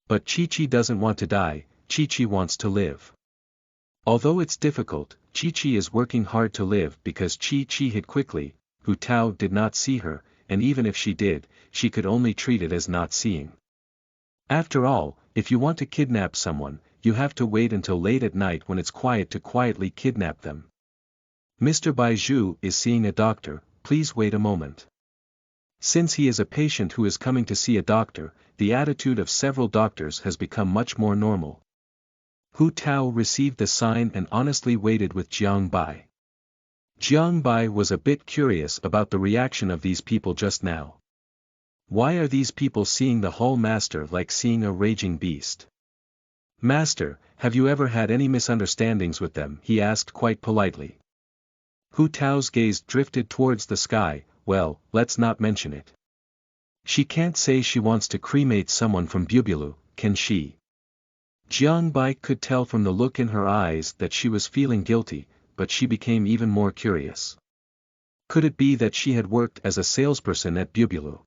But Chi doesn't want to die, Chi wants to live. Although it's difficult, Chi is working hard to live because Chi hid quickly. Hu Tao did not see her, and even if she did, she could only treat it as not seeing. After all, if you want to kidnap someone, you have to wait until late at night when it's quiet to quietly kidnap them. "Mr. Bai Zhu is seeing a doctor, please wait a moment." Since he is a patient who is coming to see a doctor, the attitude of several doctors has become much more normal. Hu Tao received the sign and honestly waited with Jiang Bai. Jiang Bai was a bit curious about the reaction of these people just now. Why are these people seeing the hall master like seeing a raging beast? "Master, have you ever had any misunderstandings with them?" he asked quite politely. Hu Tao's gaze drifted towards the sky. "Well, let's not mention it. She can't say she wants to cremate someone from Bubulu, can she?" Jiang Bai could tell from the look in her eyes that she was feeling guilty, but she became even more curious. Could it be that she had worked as a salesperson at Bubulu?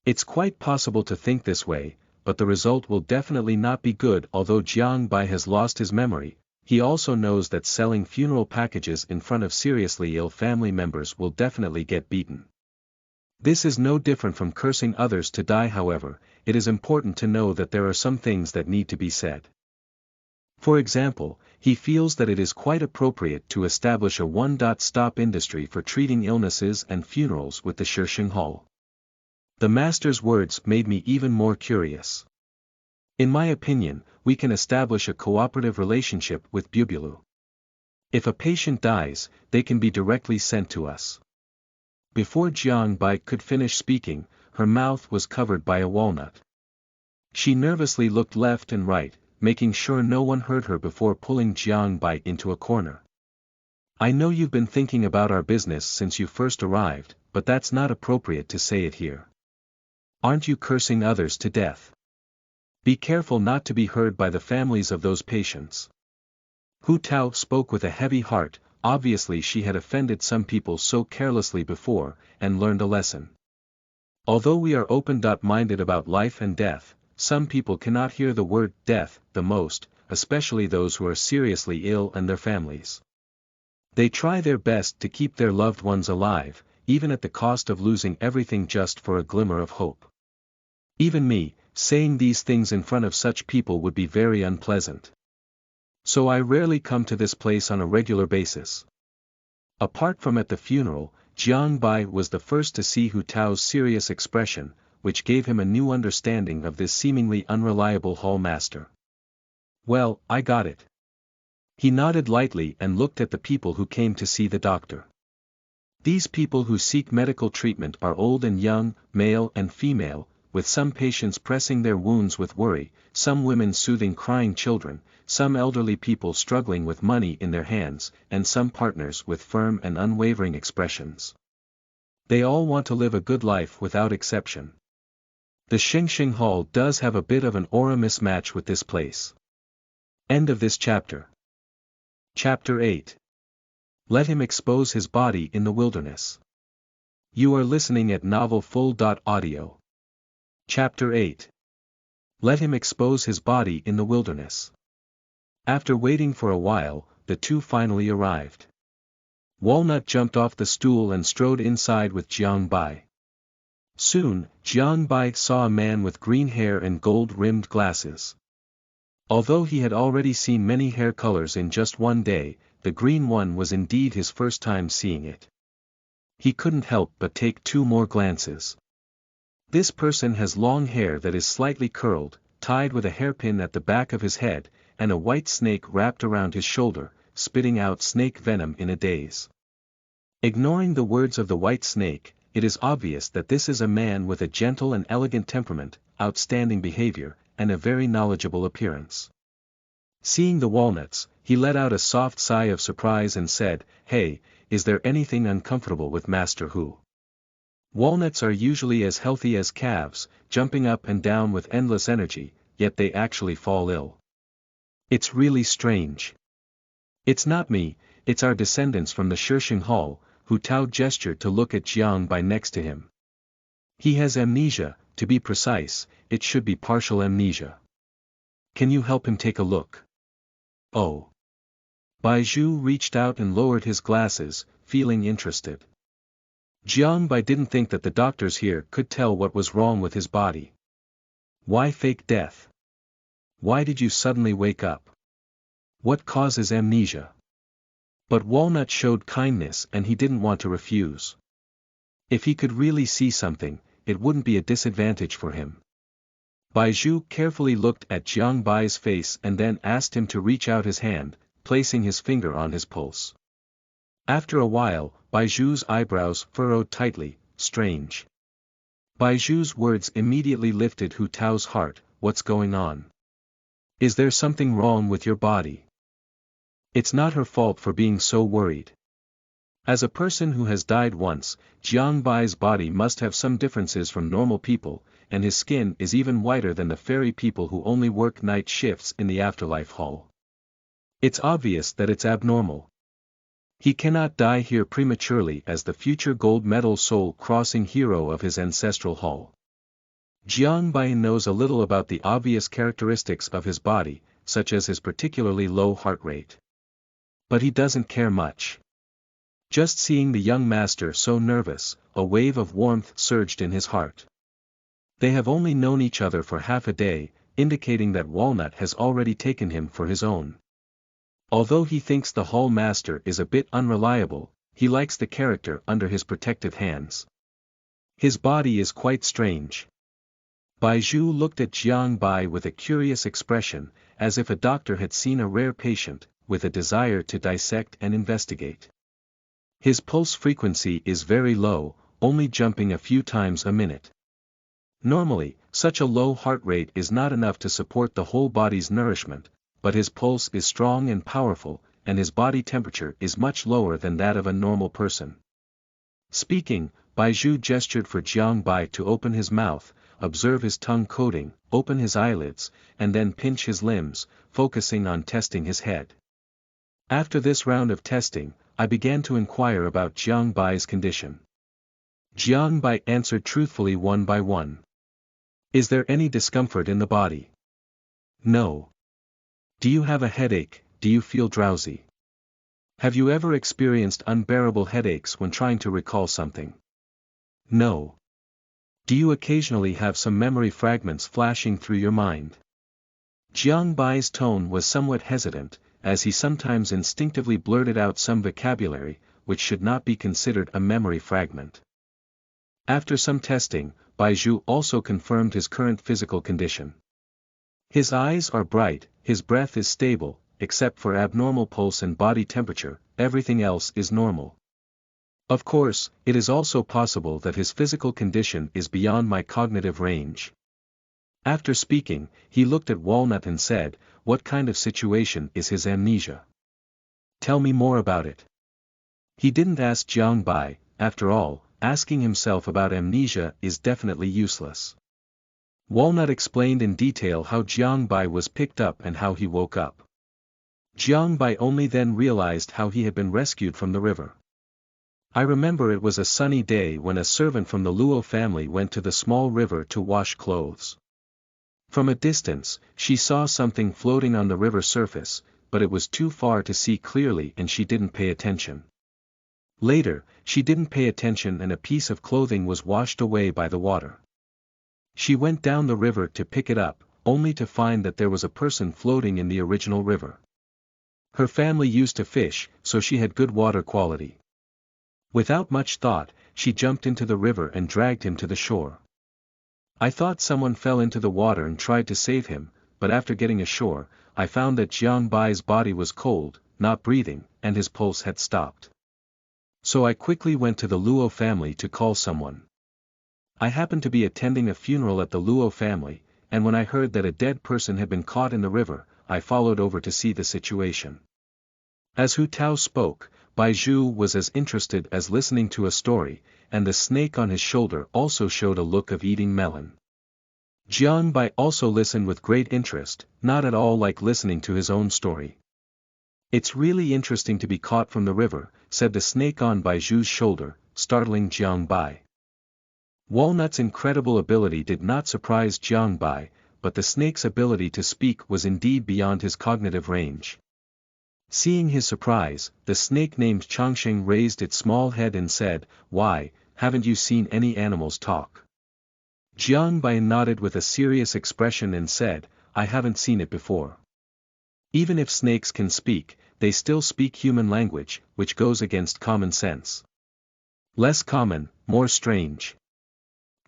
It's quite possible to think this way, but the result will definitely not be good. Although Jiang Bai has lost his memory, he also knows that selling funeral packages in front of seriously ill family members will definitely get beaten. This is no different from cursing others to die. However, it is important to know that there are some things that need to be said. For example, he feels that it is quite appropriate to establish a one-stop industry for treating illnesses and funerals with the Shisheng Hall. The master's words made me even more curious. In my opinion, we can establish a cooperative relationship with Bubulu. If a patient dies, they can be directly sent to us. Before Jiang Bai could finish speaking, her mouth was covered by a walnut. She nervously looked left and right, making sure no one heard her before pulling Jiang Bai into a corner. I know you've been thinking about our business since you first arrived, but that's not appropriate to say it here. Aren't you cursing others to death? Be careful not to be heard by the families of those patients. Hu Tao spoke with a heavy heart. Obviously she had offended some people so carelessly before, and learned a lesson. Although we are open-minded about life and death, some people cannot hear the word death the most, especially those who are seriously ill and their families. They try their best to keep their loved ones alive, even at the cost of losing everything just for a glimmer of hope. Even me, saying these things in front of such people would be very unpleasant. So I rarely come to this place on a regular basis. Apart from at the funeral, Jiang Bai was the first to see Hu Tao's serious expression, which gave him a new understanding of this seemingly unreliable hall master. Well, I got it. He nodded lightly and looked at the people who came to see the doctor. These people who seek medical treatment are old and young, male and female, with some patients pressing their wounds with worry, some women soothing crying children, some elderly people struggling with money in their hands, and some partners with firm and unwavering expressions. They all want to live a good life without exception. The Shengtang Hall does have a bit of an aura mismatch with this place. End of this chapter. Chapter 8. Let him expose his body in the wilderness. You are listening at novelfull.audio. Chapter 8. Let him expose his body in the wilderness. After waiting for a while, the two finally arrived. Walnut jumped off the stool and strode inside with Jiang Bai. Soon, Jiang Bai saw a man with green hair and gold-rimmed glasses. Although he had already seen many hair colors in just one day, the green one was indeed his first time seeing it. He couldn't help but take two more glances. This person has long hair that is slightly curled, tied with a hairpin at the back of his head, and a white snake wrapped around his shoulder, spitting out snake venom in a daze. Ignoring the words of the white snake, it is obvious that this is a man with a gentle and elegant temperament, outstanding behavior, and a very knowledgeable appearance. Seeing the walnuts, he let out a soft sigh of surprise and said, "Hey, is there anything uncomfortable with Master Hu? Walnuts are usually as healthy as calves, jumping up and down with endless energy, yet they actually fall ill. It's really strange. It's not me, it's our descendants from the Shengtang Hall." Hu Tao gestured to look at Jiang Bai next to him. He has amnesia, to be precise, it should be partial amnesia. Can you help him take a look? Oh. Bai Zhu reached out and lowered his glasses, feeling interested. Jiang Bai didn't think that the doctors here could tell what was wrong with his body. Why fake death? Why did you suddenly wake up? What causes amnesia? But Walnut showed kindness and he didn't want to refuse. If he could really see something, it wouldn't be a disadvantage for him. Bai Zhu carefully looked at Jiang Bai's face and then asked him to reach out his hand, placing his finger on his pulse. After a while, Bai Zhu's eyebrows furrowed tightly. Strange. Bai Zhu's words immediately lifted Hu Tao's heart. What's going on? Is there something wrong with your body? It's not her fault for being so worried. As a person who has died once, Jiang Bai's body must have some differences from normal people, and his skin is even whiter than the fairy people who only work night shifts in the afterlife hall. It's obvious that it's abnormal. He cannot die here prematurely as the future gold medal soul crossing hero of his ancestral hall. Jiang Bai knows a little about the obvious characteristics of his body, such as his particularly low heart rate. But he doesn't care much. Just seeing the young master so nervous, a wave of warmth surged in his heart. They have only known each other for half a day, indicating that Walnut has already taken him for his own. Although he thinks the hall master is a bit unreliable, he likes the character under his protective hands. His body is quite strange. Bai Zhu looked at Jiang Bai with a curious expression, as if a doctor had seen a rare patient, with a desire to dissect and investigate. His pulse frequency is very low, only jumping a few times a minute. Normally, such a low heart rate is not enough to support the whole body's nourishment, but his pulse is strong and powerful, and his body temperature is much lower than that of a normal person. Speaking, Bai Zhu gestured for Jiang Bai to open his mouth, observe his tongue coating, open his eyelids, and then pinch his limbs, focusing on testing his head. After this round of testing, I began to inquire about Jiang Bai's condition. Jiang Bai answered truthfully one by one. Is there any discomfort in the body? No. Do you have a headache? Do you feel drowsy? Have you ever experienced unbearable headaches when trying to recall something? No. Do you occasionally have some memory fragments flashing through your mind? Jiang Bai's tone was somewhat hesitant, as he sometimes instinctively blurted out some vocabulary, which should not be considered a memory fragment. After some testing, Bai Zhu also confirmed his current physical condition. His eyes are bright, his breath is stable, except for abnormal pulse and body temperature, everything else is normal. Of course, it is also possible that his physical condition is beyond my cognitive range. After speaking, he looked at Walnut and said, what kind of situation is his amnesia? Tell me more about it. He didn't ask Jiang Bai, after all, asking himself about amnesia is definitely useless. Walnut explained in detail how Jiang Bai was picked up and how he woke up. Jiang Bai only then realized how he had been rescued from the river. I remember it was a sunny day when a servant from the Luo family went to the small river to wash clothes. From a distance, she saw something floating on the river surface, but it was too far to see clearly and she didn't pay attention. Later, she didn't pay attention and a piece of clothing was washed away by the water. She went down the river to pick it up, only to find that there was a person floating in the original river. Her family used to fish, so she had good water quality. Without much thought, she jumped into the river and dragged him to the shore. I thought someone fell into the water and tried to save him, but after getting ashore, I found that Jiang Bai's body was cold, not breathing, and his pulse had stopped. So I quickly went to the Luo family to call someone. I happened to be attending a funeral at the Luo family, and when I heard that a dead person had been caught in the river, I followed over to see the situation. As Hu Tao spoke, Bai Zhu was as interested as listening to a story, and the snake on his shoulder also showed a look of eating melon. Jiang Bai also listened with great interest, not at all like listening to his own story. It's really interesting to be caught from the river, said the snake on Bai Zhu's shoulder, startling Jiang Bai. Walnut's incredible ability did not surprise Jiang Bai, but the snake's ability to speak was indeed beyond his cognitive range. Seeing his surprise, the snake named Changsheng raised its small head and said, "Why, haven't you seen any animals talk?" Jiang Bai nodded with a serious expression and said, "I haven't seen it before. Even if snakes can speak, they still speak human language, which goes against common sense. Less common, more strange."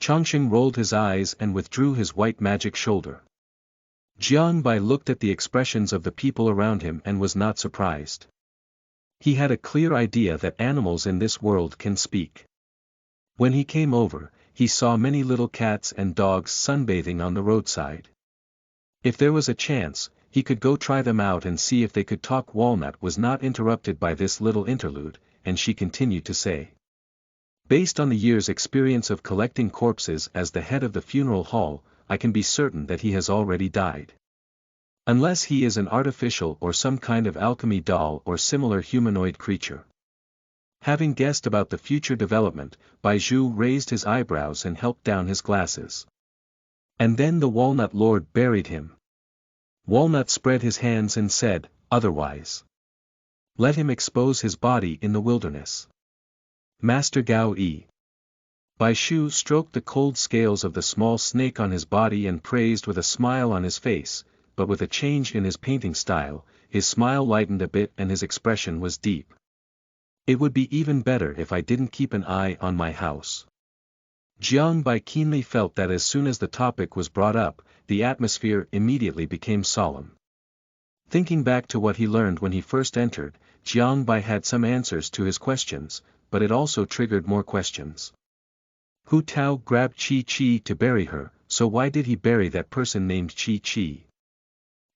Changsheng rolled his eyes and withdrew his white magic shoulder. Jiang Bai looked at the expressions of the people around him and was not surprised. He had a clear idea that animals in this world can speak. When he came over, he saw many little cats and dogs sunbathing on the roadside. If there was a chance, he could go try them out and see if they could talk. Walnut was not interrupted by this little interlude, and she continued to say. Based on the year's experience of collecting corpses as the head of the funeral hall, I can be certain that he has already died. Unless he is an artificial or some kind of alchemy doll or similar humanoid creature. Having guessed about the future development, Bai Zhu raised his eyebrows and helped down his glasses. And then the Walnut Lord buried him. Walnut spread his hands and said, "Otherwise. Let him expose his body in the wilderness." Master Gao Yi. Bai Zhu stroked the cold scales of the small snake on his body and praised with a smile on his face, but with a change in his painting style, his smile lightened a bit and his expression was deep. "It would be even better if I didn't keep an eye on my house." Jiang Bai keenly felt that as soon as the topic was brought up, the atmosphere immediately became solemn. Thinking back to what he learned when he first entered, Jiang Bai had some answers to his questions, but it also triggered more questions. Hu Tao grabbed Chi to bury her, so why did he bury that person named Chi?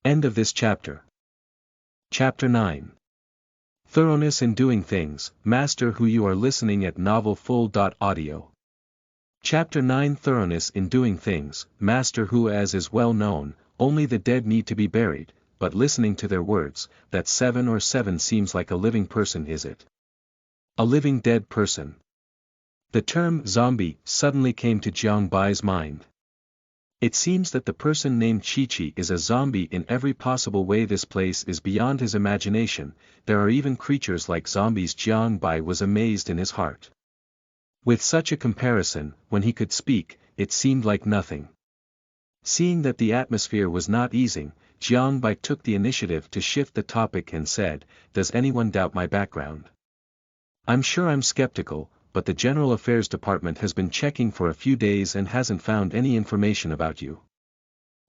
End of this chapter. Chapter 9. Thoroughness in Doing Things, Master Hu. You are listening at novelfull.audio. Chapter 9. Thoroughness in Doing Things, Master Hu. As is well known, only the dead need to be buried, but listening to their words, that 7 or 7 seems like a living person. Is it? A living dead person. The term zombie suddenly came to Jiang Bai's mind. It seems that the person named Chi is a zombie in every possible way. This place is beyond his imagination. There are even creatures like zombies. Jiang Bai was amazed in his heart. With such a comparison, when he could speak, it seemed like nothing. Seeing that the atmosphere was not easing, Jiang Bai took the initiative to shift the topic and said, "Does anyone doubt my background? I'm sure I'm skeptical, but the General Affairs Department has been checking for a few days and hasn't found any information about you.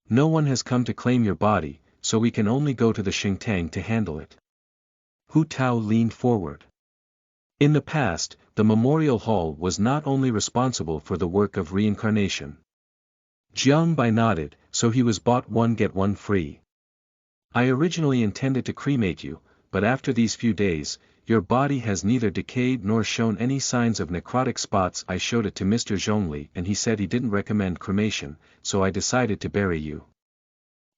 No one has come to claim your body, so we can only go to the Shengtang to handle it." Hu Tao leaned forward. In the past, the Memorial Hall was not only responsible for the work of reincarnation. Jiang Bai nodded, so he was bought one get one free. I originally intended to cremate you, but after these few days, your body has neither decayed nor shown any signs of necrotic spots. I showed it to Mr. Zhongli and he said he didn't recommend cremation, so I decided to bury you.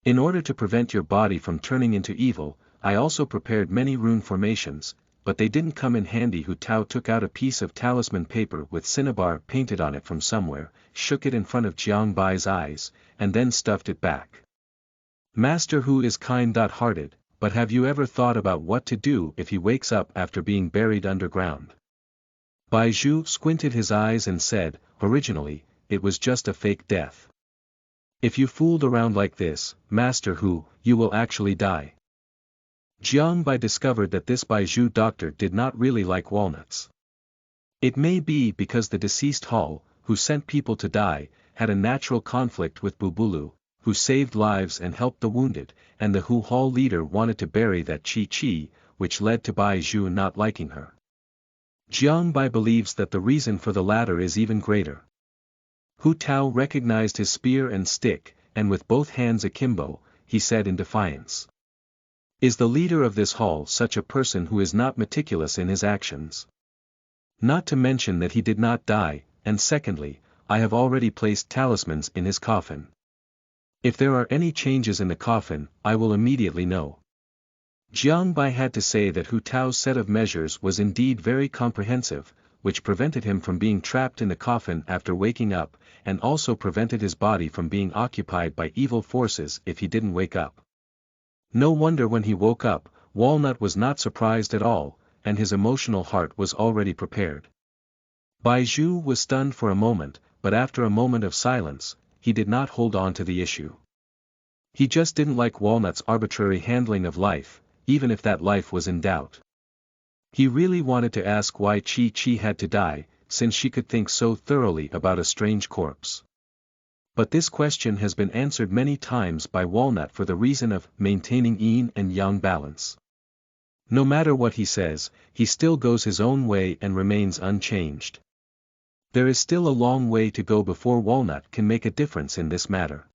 In order to prevent your body from turning into evil, I also prepared many rune formations, but they didn't come in handy. Hu Tao took out a piece of talisman paper with cinnabar painted on it from somewhere, shook it in front of Jiang Bai's eyes, and then stuffed it back. Master Hu is kind-hearted, but have you ever thought about what to do if he wakes up after being buried underground? Bai Zhu squinted his eyes and said, "Originally, it was just a fake death. If you fooled around like this, Master Hu, you will actually die." Jiang Bai discovered that this Bai Zhu doctor did not really like walnuts. It may be because the deceased Hall, who sent people to die, had a natural conflict with Bubulu, who saved lives and helped the wounded, and the Hu Hall leader wanted to bury that Chi, which led to Bai Zhu not liking her. Jiang Bai believes that the reason for the latter is even greater. Hu Tao recognized his spear and stick, and with both hands akimbo, he said in defiance. Is the leader of this hall such a person who is not meticulous in his actions? Not to mention that he did not die, and secondly, I have already placed talismans in his coffin. If there are any changes in the coffin, I will immediately know. Jiang Bai had to say that Hu Tao's set of measures was indeed very comprehensive, which prevented him from being trapped in the coffin after waking up, and also prevented his body from being occupied by evil forces if he didn't wake up. No wonder when he woke up, Walnut was not surprised at all, and his emotional heart was already prepared. Bai Zhu was stunned for a moment, but after a moment of silence, he did not hold on to the issue. He just didn't like Walnut's arbitrary handling of life, even if that life was in doubt. He really wanted to ask why Chi had to die, since she could think so thoroughly about a strange corpse. But this question has been answered many times by Walnut for the reason of maintaining yin and yang balance. No matter what he says, he still goes his own way and remains unchanged. There is still a long way to go before Walnut can make a difference in this matter.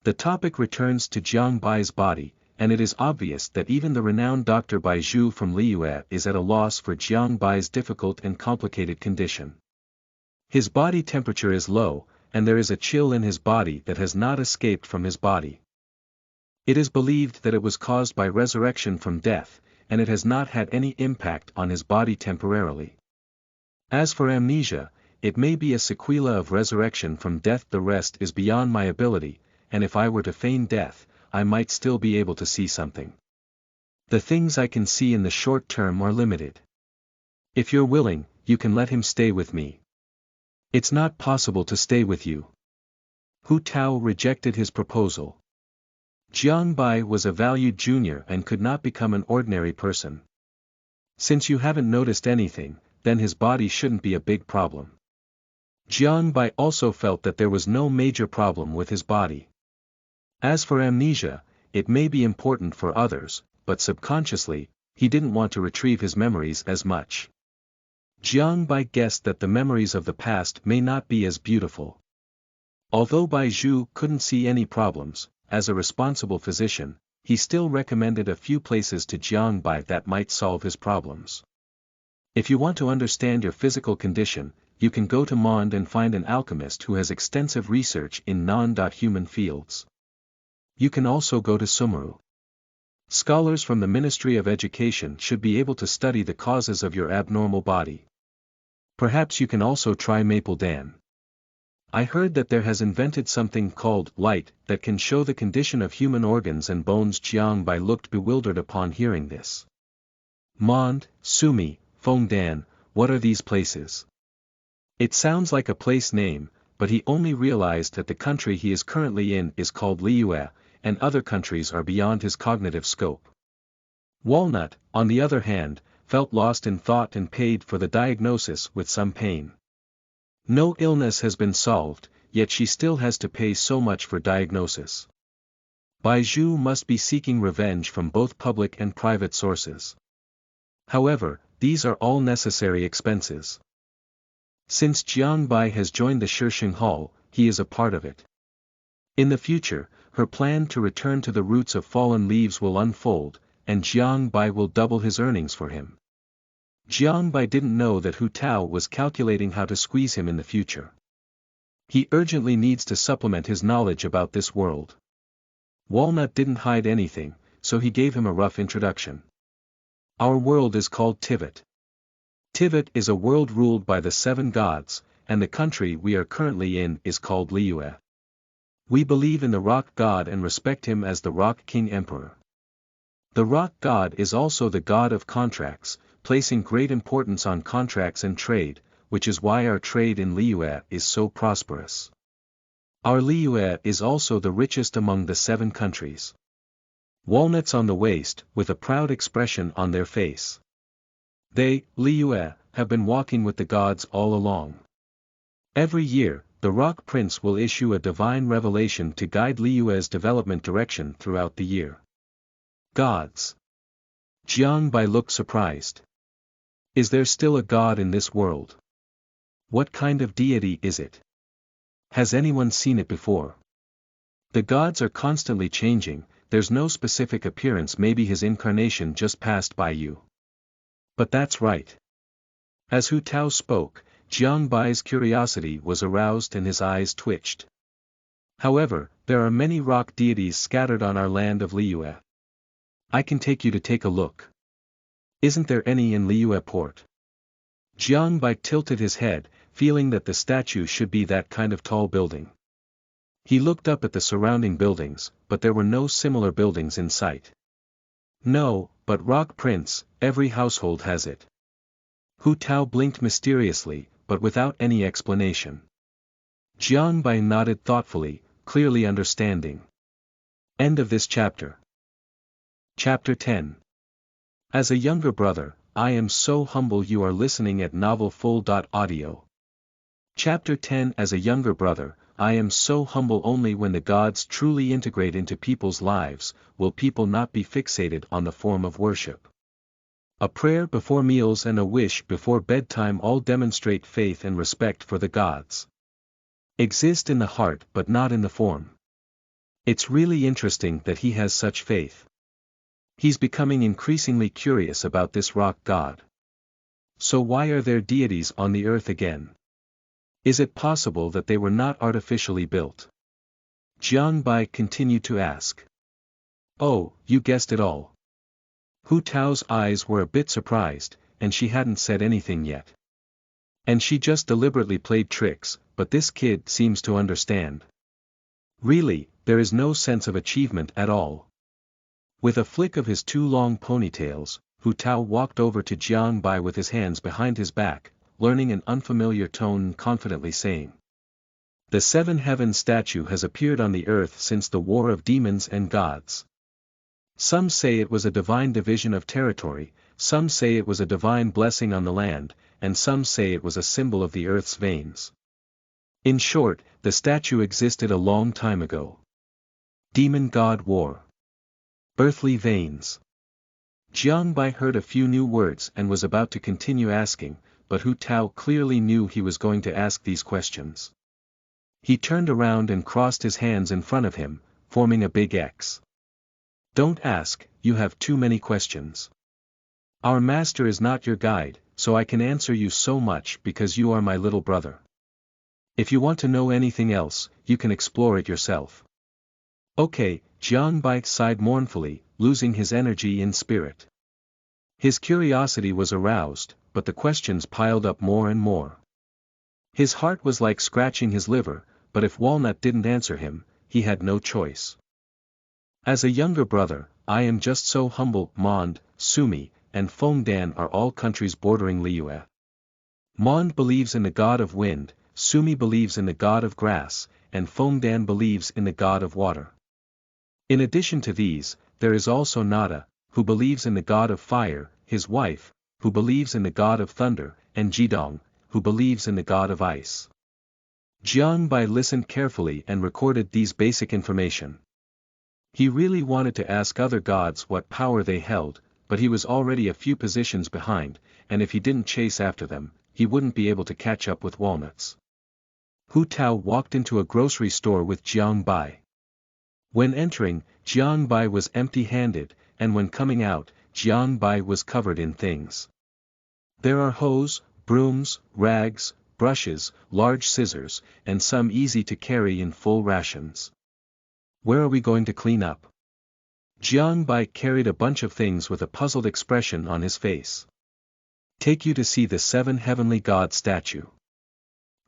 The topic returns to Jiang Bai's body, and it is obvious that even the renowned Dr. Bai Zhu from Liyue is at a loss for Jiang Bai's difficult and complicated condition. His body temperature is low, and there is a chill in his body that has not escaped from his body. It is believed that it was caused by resurrection from death, and it has not had any impact on his body temporarily. As for amnesia, it may be a sequela of resurrection from death. The rest is beyond my ability, and if I were to feign death, I might still be able to see something. The things I can see in the short term are limited. If you're willing, you can let him stay with me. It's not possible to stay with you. Hu Tao rejected his proposal. Jiang Bai was a valued junior and could not become an ordinary person. Since you haven't noticed anything, then his body shouldn't be a big problem. Jiang Bai also felt that there was no major problem with his body. As for amnesia, it may be important for others, but subconsciously, he didn't want to retrieve his memories as much. Jiang Bai guessed that the memories of the past may not be as beautiful. Although Bai Zhu couldn't see any problems, as a responsible physician, he still recommended a few places to Jiang Bai that might solve his problems. If you want to understand your physical condition, you can go to Mond and find an alchemist who has extensive research in non-human fields. You can also go to Sumeru. Scholars from the Ministry of Education should be able to study the causes of your abnormal body. Perhaps you can also try Maple Dan. I heard that there has invented something called light that can show the condition of human organs and bones. Jiang Bai looked bewildered upon hearing this. Mond, Sumi, Feng Dan, what are these places? It sounds like a place name, but he only realized that the country he is currently in is called Liyue, and other countries are beyond his cognitive scope. Walnut, on the other hand, felt lost in thought and paid for the diagnosis with some pain. No illness has been solved, yet she still has to pay so much for diagnosis. Bai Zhu must be seeking revenge from both public and private sources. However, these are all necessary expenses. Since Jiang Bai has joined the Shisheng Hall, he is a part of it. In the future, her plan to return to the roots of fallen leaves will unfold, and Jiang Bai will double his earnings for him. Jiang Bai didn't know that Hu Tao was calculating how to squeeze him in the future. He urgently needs to supplement his knowledge about this world. Walnut didn't hide anything, so he gave him a rough introduction. Our world is called Tivat. Tivat is a world ruled by the 7 gods, and the country we are currently in is called Liyue. We believe in the Rock God and respect him as the Rock King Emperor. The Rock God is also the god of contracts, placing great importance on contracts and trade, which is why our trade in Liyue is so prosperous. Our Liyue is also the richest among the 7 countries. Walnuts on the waist, with a proud expression on their face. They, Liyue, have been walking with the gods all along. Every year, the Rock Prince will issue a divine revelation to guide Liyue's development direction throughout the year. Gods. Jiang Bai looked surprised. Is there still a god in this world? What kind of deity is it? Has anyone seen it before? The gods are constantly changing, there's no specific appearance, maybe his incarnation just passed by you. But that's right. As Hu Tao spoke, Jiang Bai's curiosity was aroused and his eyes twitched. However, there are many rock deities scattered on our land of Liyue. I can take you to take a look. Isn't there any in Liyue port? Jiang Bai tilted his head, feeling that the statue should be that kind of tall building. He looked up at the surrounding buildings, but there were no similar buildings in sight. No, but Rock Prince, every household has it. Hu Tao blinked mysteriously, but without any explanation. Jiang Bai nodded thoughtfully, clearly understanding. End of this chapter. Chapter 10. As a younger brother, I am so humble. You are listening at novelfull.audio. Chapter 10. As a younger brother, I am so humble. Only when the gods truly integrate into people's lives, will people not be fixated on the form of worship. A prayer before meals and a wish before bedtime all demonstrate faith and respect for the gods. Exist in the heart but not in the form. It's really interesting that he has such faith. He's becoming increasingly curious about this rock god. So why are there deities on the earth again? Is it possible that they were not artificially built? Jiang Bai continued to ask. Oh, you guessed it all. Hu Tao's eyes were a bit surprised, and she hadn't said anything yet. And she just deliberately played tricks, but this kid seems to understand. Really, there is no sense of achievement at all. With a flick of his 2 long ponytails, Hu Tao walked over to Jiang Bai with his hands behind his back, learning an unfamiliar tone and confidently saying. The 7 heaven statue has appeared on the earth since the war of demons and gods. Some say it was a divine division of territory, some say it was a divine blessing on the land, and some say it was a symbol of the earth's veins. In short, the statue existed a long time ago. Demon God War. Earthly veins. Jiang Bai heard a few new words and was about to continue asking, but Hu Tao clearly knew he was going to ask these questions. He turned around and crossed his hands in front of him, forming a big X. Don't ask, you have too many questions. Our master is not your guide, so I can answer you so much because you are my little brother. If you want to know anything else, you can explore it yourself. Okay, Jiang Bai sighed mournfully, losing his energy in spirit. His curiosity was aroused, but the questions piled up more and more. His heart was like scratching his liver, but if Walnut didn't answer him, he had no choice. As a younger brother, I am just so humble. Mond, Sumi, and Fengdan are all countries bordering Liyue. Mond believes in the god of wind, Sumi believes in the god of grass, and Fengdan believes in the god of water. In addition to these, there is also Nada, who believes in the god of fire, his wife, who believes in the god of thunder, and Jidong, who believes in the god of ice. Jiang Bai listened carefully and recorded these basic information. He really wanted to ask other gods what power they held, but he was already a few positions behind, and if he didn't chase after them, he wouldn't be able to catch up with Walnuts. Hu Tao walked into a grocery store with Jiang Bai. When entering, Jiang Bai was empty-handed, and when coming out, Jiang Bai was covered in things. There are hose, brooms, rags, brushes, large scissors, and some easy to carry in full rations. Where are we going to clean up? Jiang Bai carried a bunch of things with a puzzled expression on his face. Take you to see the 7 heavenly god statue.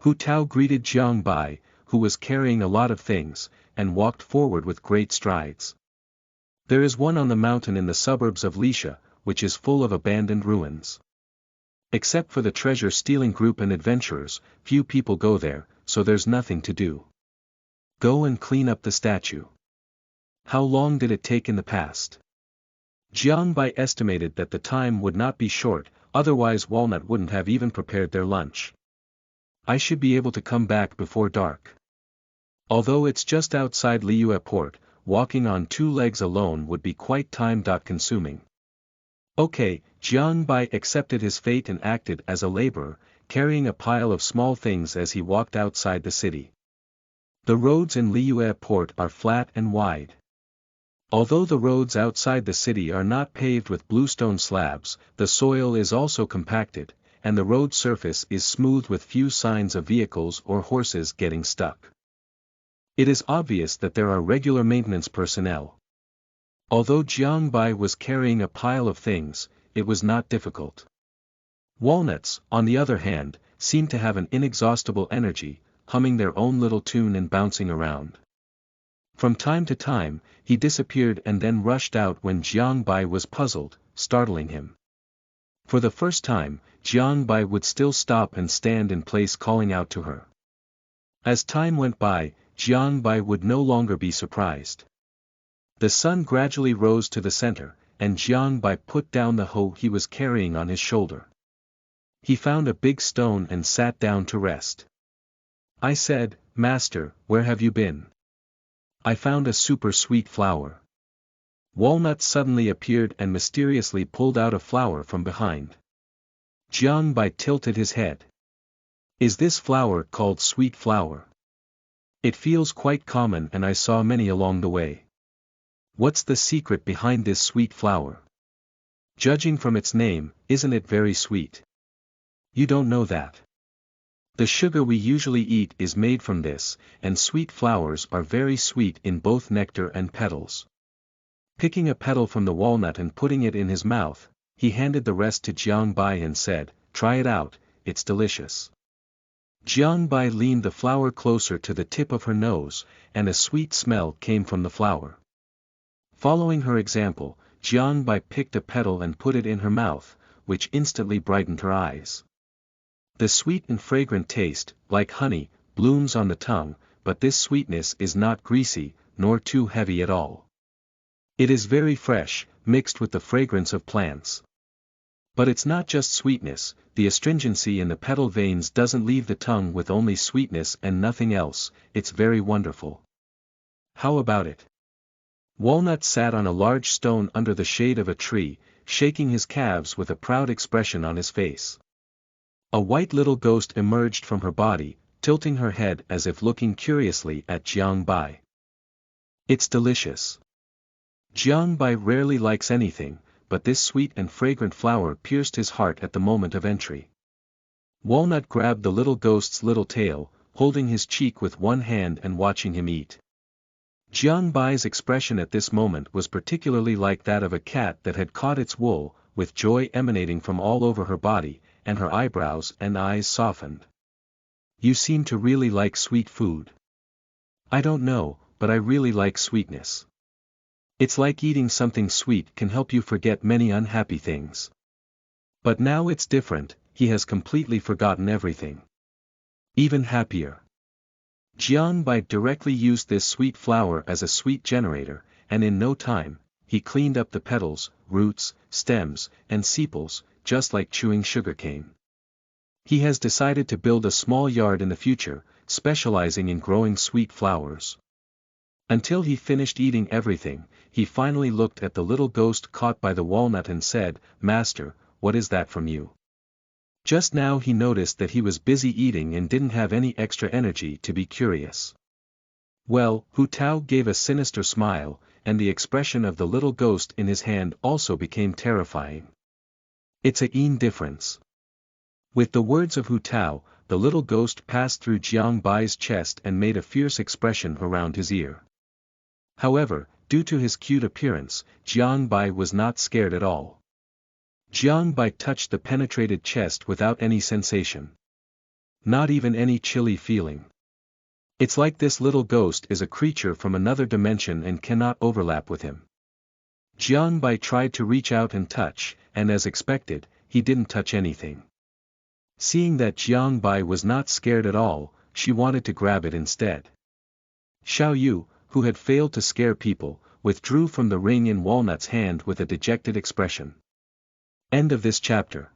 Hu Tao greeted Jiang Bai, who was carrying a lot of things, and walked forward with great strides. There is one on the mountain in the suburbs of Lisha, which is full of abandoned ruins. Except for the treasure-stealing group and adventurers, few people go there, so there's nothing to do. Go and clean up the statue. How long did it take in the past? Jiang Bai estimated that the time would not be short, otherwise Walnut wouldn't have even prepared their lunch. I should be able to come back before dark. Although it's just outside Liyue port, walking on 2 legs alone would be quite time-consuming. Okay, Jiang Bai accepted his fate and acted as a laborer, carrying a pile of small things as he walked outside the city. The roads in Liyue port are flat and wide. Although the roads outside the city are not paved with bluestone slabs, the soil is also compacted, and the road surface is smooth with few signs of vehicles or horses getting stuck. It is obvious that there are regular maintenance personnel. Although Jiang Bai was carrying a pile of things, it was not difficult. Walnuts, on the other hand, seemed to have an inexhaustible energy, humming their own little tune and bouncing around. From time to time, he disappeared and then rushed out when Jiang Bai was puzzled, startling him. For the first time, Jiang Bai would still stop and stand in place calling out to her. As time went by, Jiang Bai would no longer be surprised. The sun gradually rose to the center, and Jiang Bai put down the hoe he was carrying on his shoulder. He found a big stone and sat down to rest. I said, Master, where have you been? I found a super sweet flower. Walnut suddenly appeared and mysteriously pulled out a flower from behind. Jiang Bai tilted his head. Is this flower called sweet flower? It feels quite common and I saw many along the way. What's the secret behind this sweet flower? Judging from its name, isn't it very sweet? You don't know that. The sugar we usually eat is made from this, and sweet flowers are very sweet in both nectar and petals. Picking a petal from the walnut and putting it in his mouth, he handed the rest to Jiang Bai and said, Try it out, it's delicious. Jiang Bai leaned the flower closer to the tip of her nose, and a sweet smell came from the flower. Following her example, Jiang Bai picked a petal and put it in her mouth, which instantly brightened her eyes. The sweet and fragrant taste, like honey, blooms on the tongue, but this sweetness is not greasy, nor too heavy at all. It is very fresh, mixed with the fragrance of plants. But it's not just sweetness, the astringency in the petal veins doesn't leave the tongue with only sweetness and nothing else, it's very wonderful. How about it? Walnut sat on a large stone under the shade of a tree, shaking his calves with a proud expression on his face. A white little ghost emerged from her body, tilting her head as if looking curiously at Jiang Bai. It's delicious. Jiang Bai rarely likes anything, but this sweet and fragrant flower pierced his heart at the moment of entry. Walnut grabbed the little ghost's little tail, holding his cheek with one hand and watching him eat. Jiang Bai's expression at this moment was particularly like that of a cat that had caught its wool, with joy emanating from all over her body, and her eyebrows and eyes softened. You seem to really like sweet food. I don't know, but I really like sweetness. It's like eating something sweet can help you forget many unhappy things. But now it's different, he has completely forgotten everything. Even happier. Jiang Bai directly used this sweet flower as a sweet generator, and in no time, he cleaned up the petals, roots, stems, and sepals, just like chewing sugarcane. He has decided to build a small yard in the future, specializing in growing sweet flowers. Until he finished eating everything, he finally looked at the little ghost caught by the walnut and said, "Master, what is that from you?" Just now he noticed that he was busy eating and didn't have any extra energy to be curious. Well, Hu Tao gave a sinister smile, and the expression of the little ghost in his hand also became terrifying. It's a keen difference. With the words of Hu Tao, the little ghost passed through Jiang Bai's chest and made a fierce expression around his ear. However, due to his cute appearance, Jiang Bai was not scared at all. Jiang Bai touched the penetrated chest without any sensation. Not even any chilly feeling. It's like this little ghost is a creature from another dimension and cannot overlap with him. Jiang Bai tried to reach out and touch, and as expected, he didn't touch anything. Seeing that Jiang Bai was not scared at all, she wanted to grab it instead. Xiao Yu, who had failed to scare people, withdrew from the ring in Walnut's hand with a dejected expression. End of this chapter.